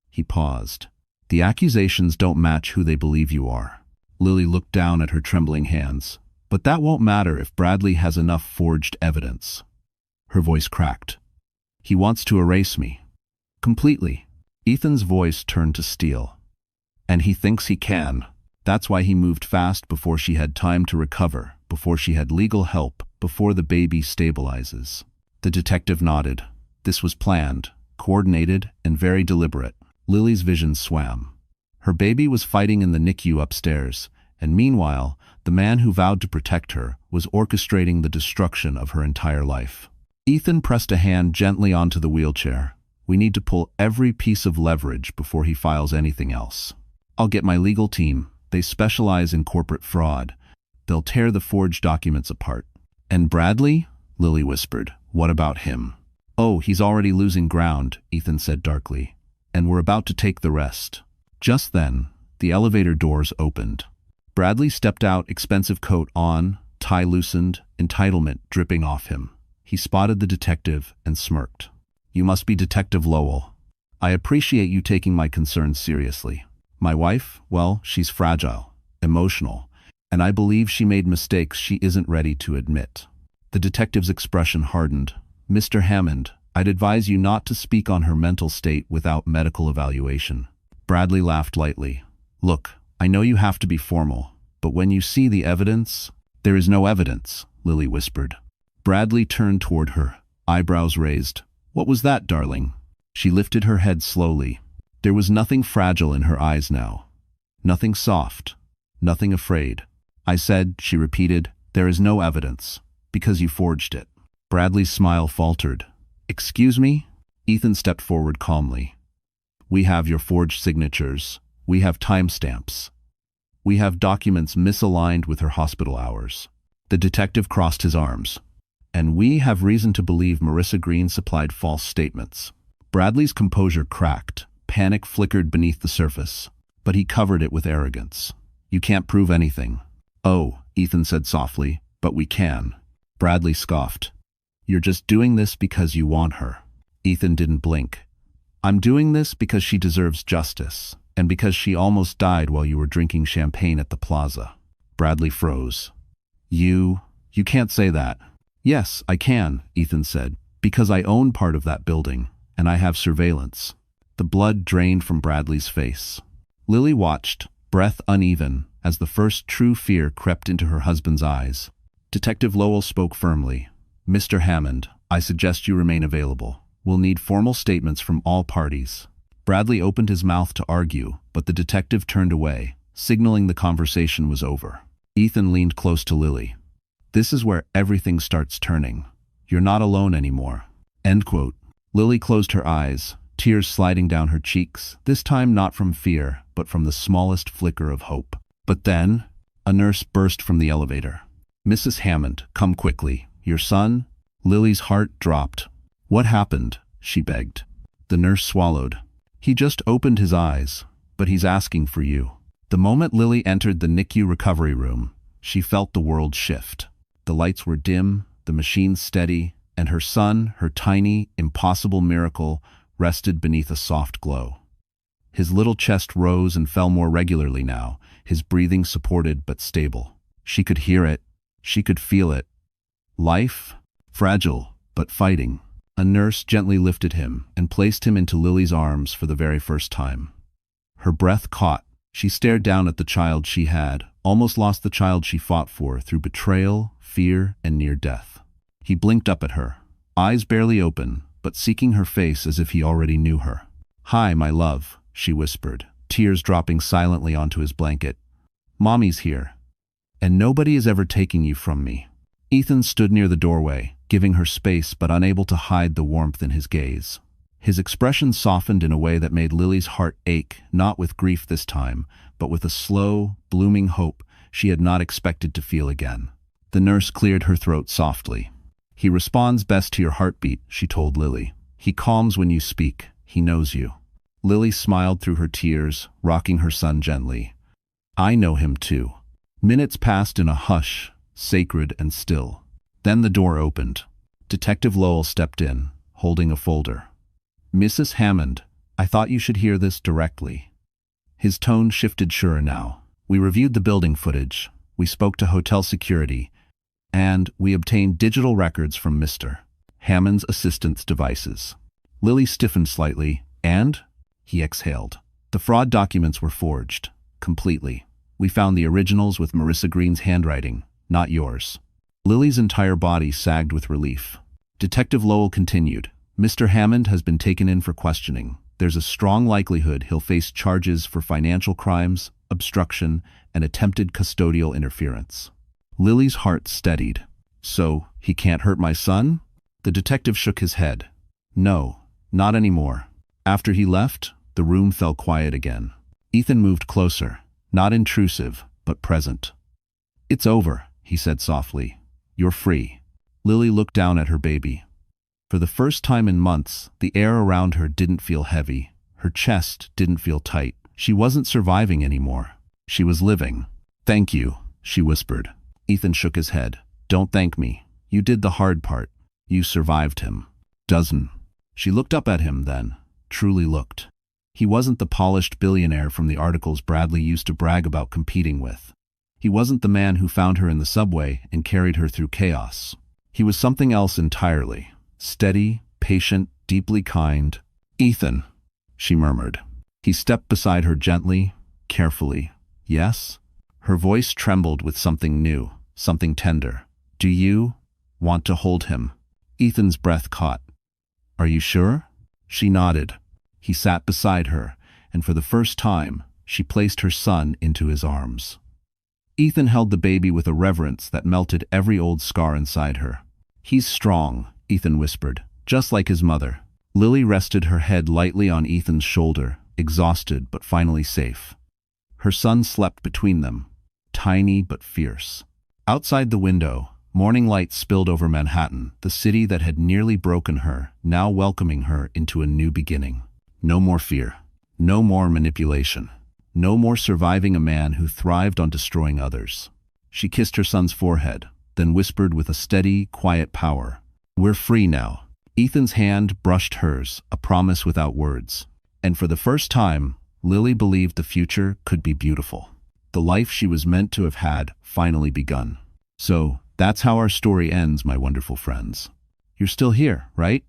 He paused. The accusations don't match who they believe you are. Lily looked down at her trembling hands. But that won't matter if Bradley has enough forged evidence. Her voice cracked. He wants to erase me. Completely. Ethan's voice turned to steel. And he thinks he can. That's why he moved fast before she had time to recover, before she had legal help, before the baby stabilizes. The detective nodded. This was planned, coordinated, and very deliberate. Lily's vision swam. Her baby was fighting in the NICU upstairs, and meanwhile, the man who vowed to protect her was orchestrating the destruction of her entire life. Ethan pressed a hand gently onto the wheelchair. We need to pull every piece of leverage before he files anything else. I'll get my legal team. They specialize in corporate fraud. They'll tear the forged documents apart. And Bradley? Lily whispered. What about him? Oh, he's already losing ground, Ethan said darkly. And we're about to take the rest. Just then, the elevator doors opened. Bradley stepped out, expensive coat on, tie loosened, entitlement dripping off him. He spotted the detective and smirked. You must be Detective Lowell. I appreciate you taking my concerns seriously. My wife, well, she's fragile, emotional, and I believe she made mistakes she isn't ready to admit. The detective's expression hardened. Mr. Hammond, I'd advise you not to speak on her mental state without medical evaluation. Bradley laughed lightly. Look, I know you have to be formal, but when you see the evidence— There is no evidence, Lily whispered. Bradley turned toward her, eyebrows raised. What was that, darling? She lifted her head slowly. There was nothing fragile in her eyes now. Nothing soft. Nothing afraid. I said, she repeated, there is no evidence, because you forged it. Bradley's smile faltered. Excuse me? Ethan stepped forward calmly. We have your forged signatures. We have timestamps. We have documents misaligned with her hospital hours. The detective crossed his arms. And we have reason to believe Marissa Green supplied false statements. Bradley's composure cracked. Panic flickered beneath the surface, but he covered it with arrogance. You can't prove anything. Oh, Ethan said softly, but we can. Bradley scoffed. You're just doing this because you want her. Ethan didn't blink. I'm doing this because she deserves justice, and because she almost died while you were drinking champagne at the plaza. Bradley froze. You can't say that. Yes, I can, Ethan said, because I own part of that building, and I have surveillance. The blood drained from Bradley's face. Lily watched, breath uneven, as the first true fear crept into her husband's eyes. Detective Lowell spoke firmly. Mr. Hammond, I suggest you remain available. We'll need formal statements from all parties. Bradley opened his mouth to argue, but the detective turned away, signaling the conversation was over. Ethan leaned close to Lily. This is where everything starts turning. You're not alone anymore. End quote. Lily closed her eyes, tears sliding down her cheeks, this time not from fear, but from the smallest flicker of hope. But then, a nurse burst from the elevator. Mrs. Hammond, come quickly. Your son? Lily's heart dropped. What happened? She begged. The nurse swallowed. He just opened his eyes, but he's asking for you. The moment Lily entered the NICU recovery room, she felt the world shift. The lights were dim, the machines steady, and her son, her tiny, impossible miracle, rested beneath a soft glow. His little chest rose and fell more regularly now, his breathing supported but stable. She could hear it. She could feel it. Life, fragile, but fighting. A nurse gently lifted him and placed him into Lily's arms for the very first time. Her breath caught. She stared down at the child she had, almost lost the child she fought for through betrayal, fear, and near death. He blinked up at her, eyes barely open, but seeking her face as if he already knew her. Hi, my love, she whispered, tears dropping silently onto his blanket. Mommy's here. And nobody is ever taking you from me. Ethan stood near the doorway, giving her space but unable to hide the warmth in his gaze. His expression softened in a way that made Lily's heart ache, not with grief this time, but with a slow, blooming hope she had not expected to feel again. The nurse cleared her throat softly. He responds best to your heartbeat, she told Lily. He calms when you speak. He knows you. Lily smiled through her tears, rocking her son gently. I know him too. Minutes passed in a hush, sacred and still. Then the door opened. Detective Lowell stepped in, holding a folder. Mrs. Hammond, I thought you should hear this directly. His tone shifted surer now. We reviewed the building footage. We spoke to hotel security. And we obtained digital records from Mr. Hammond's assistant's devices. Lily stiffened slightly, and? He exhaled. The fraud documents were forged. Completely. We found the originals with Marissa Green's handwriting, not yours. Lily's entire body sagged with relief. Detective Lowell continued. Mr. Hammond has been taken in for questioning. There's a strong likelihood he'll face charges for financial crimes, obstruction, and attempted custodial interference. Lily's heart steadied. So, he can't hurt my son? The detective shook his head. No, not anymore. After he left, the room fell quiet again. Ethan moved closer, not intrusive, but present. It's over, he said softly. You're free. Lily looked down at her baby. For the first time in months, the air around her didn't feel heavy. Her chest didn't feel tight. She wasn't surviving anymore. She was living. Thank you, she whispered. Ethan shook his head. Don't thank me. You did the hard part. You survived him. Doesn't. She looked up at him then, truly looked. He wasn't the polished billionaire from the articles Bradley used to brag about competing with. He wasn't the man who found her in the subway and carried her through chaos. He was something else entirely. Steady, patient, deeply kind. Ethan, she murmured. He stepped beside her gently, carefully. Yes? Her voice trembled with something new, something tender. Do you want to hold him? Ethan's breath caught. Are you sure? She nodded. He sat beside her, and for the first time, she placed her son into his arms. Ethan held the baby with a reverence that melted every old scar inside her. He's strong, Ethan whispered, just like his mother. Lily rested her head lightly on Ethan's shoulder, exhausted but finally safe. Her son slept between them, tiny but fierce. Outside the window, morning light spilled over Manhattan, the city that had nearly broken her, now welcoming her into a new beginning. No more fear. No more manipulation. No more surviving a man who thrived on destroying others. She kissed her son's forehead, then whispered with a steady, quiet power, We're free now. Ethan's hand brushed hers, a promise without words. And for the first time, Lily believed the future could be beautiful. The life she was meant to have had finally begun. So, that's how our story ends, my wonderful friends. You're still here, right?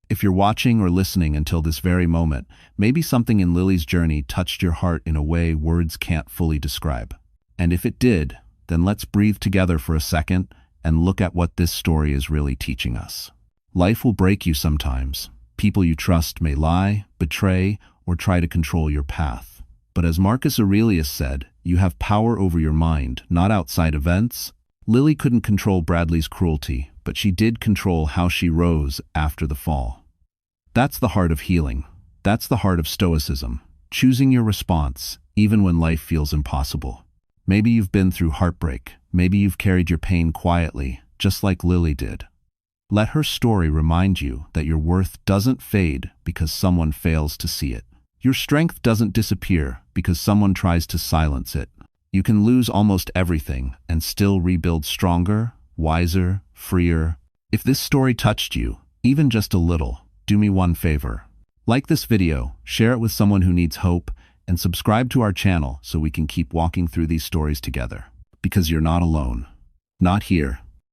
If you're watching or listening until this very moment, maybe something in Lily's journey touched your heart in a way words can't fully describe. And if it did, then let's breathe together for a second and look at what this story is really teaching us. Life will break you sometimes. People you trust may lie, betray, or try to control your path. But as Marcus Aurelius said, you have power over your mind, not outside events. Lily couldn't control Bradley's cruelty, but she did control how she rose after the fall. That's the heart of healing. That's the heart of stoicism. Choosing your response, even when life feels impossible. Maybe you've been through heartbreak. Maybe you've carried your pain quietly, just like Lily did. Let her story remind you that your worth doesn't fade because someone fails to see it. Your strength doesn't disappear because someone tries to silence it. You can lose almost everything and still rebuild stronger, wiser, freer. If this story touched you, even just a little, do me one favor. Like this video, share it with someone who needs hope, and subscribe to our channel so we can keep walking through these stories together. Because you're not alone. Not here,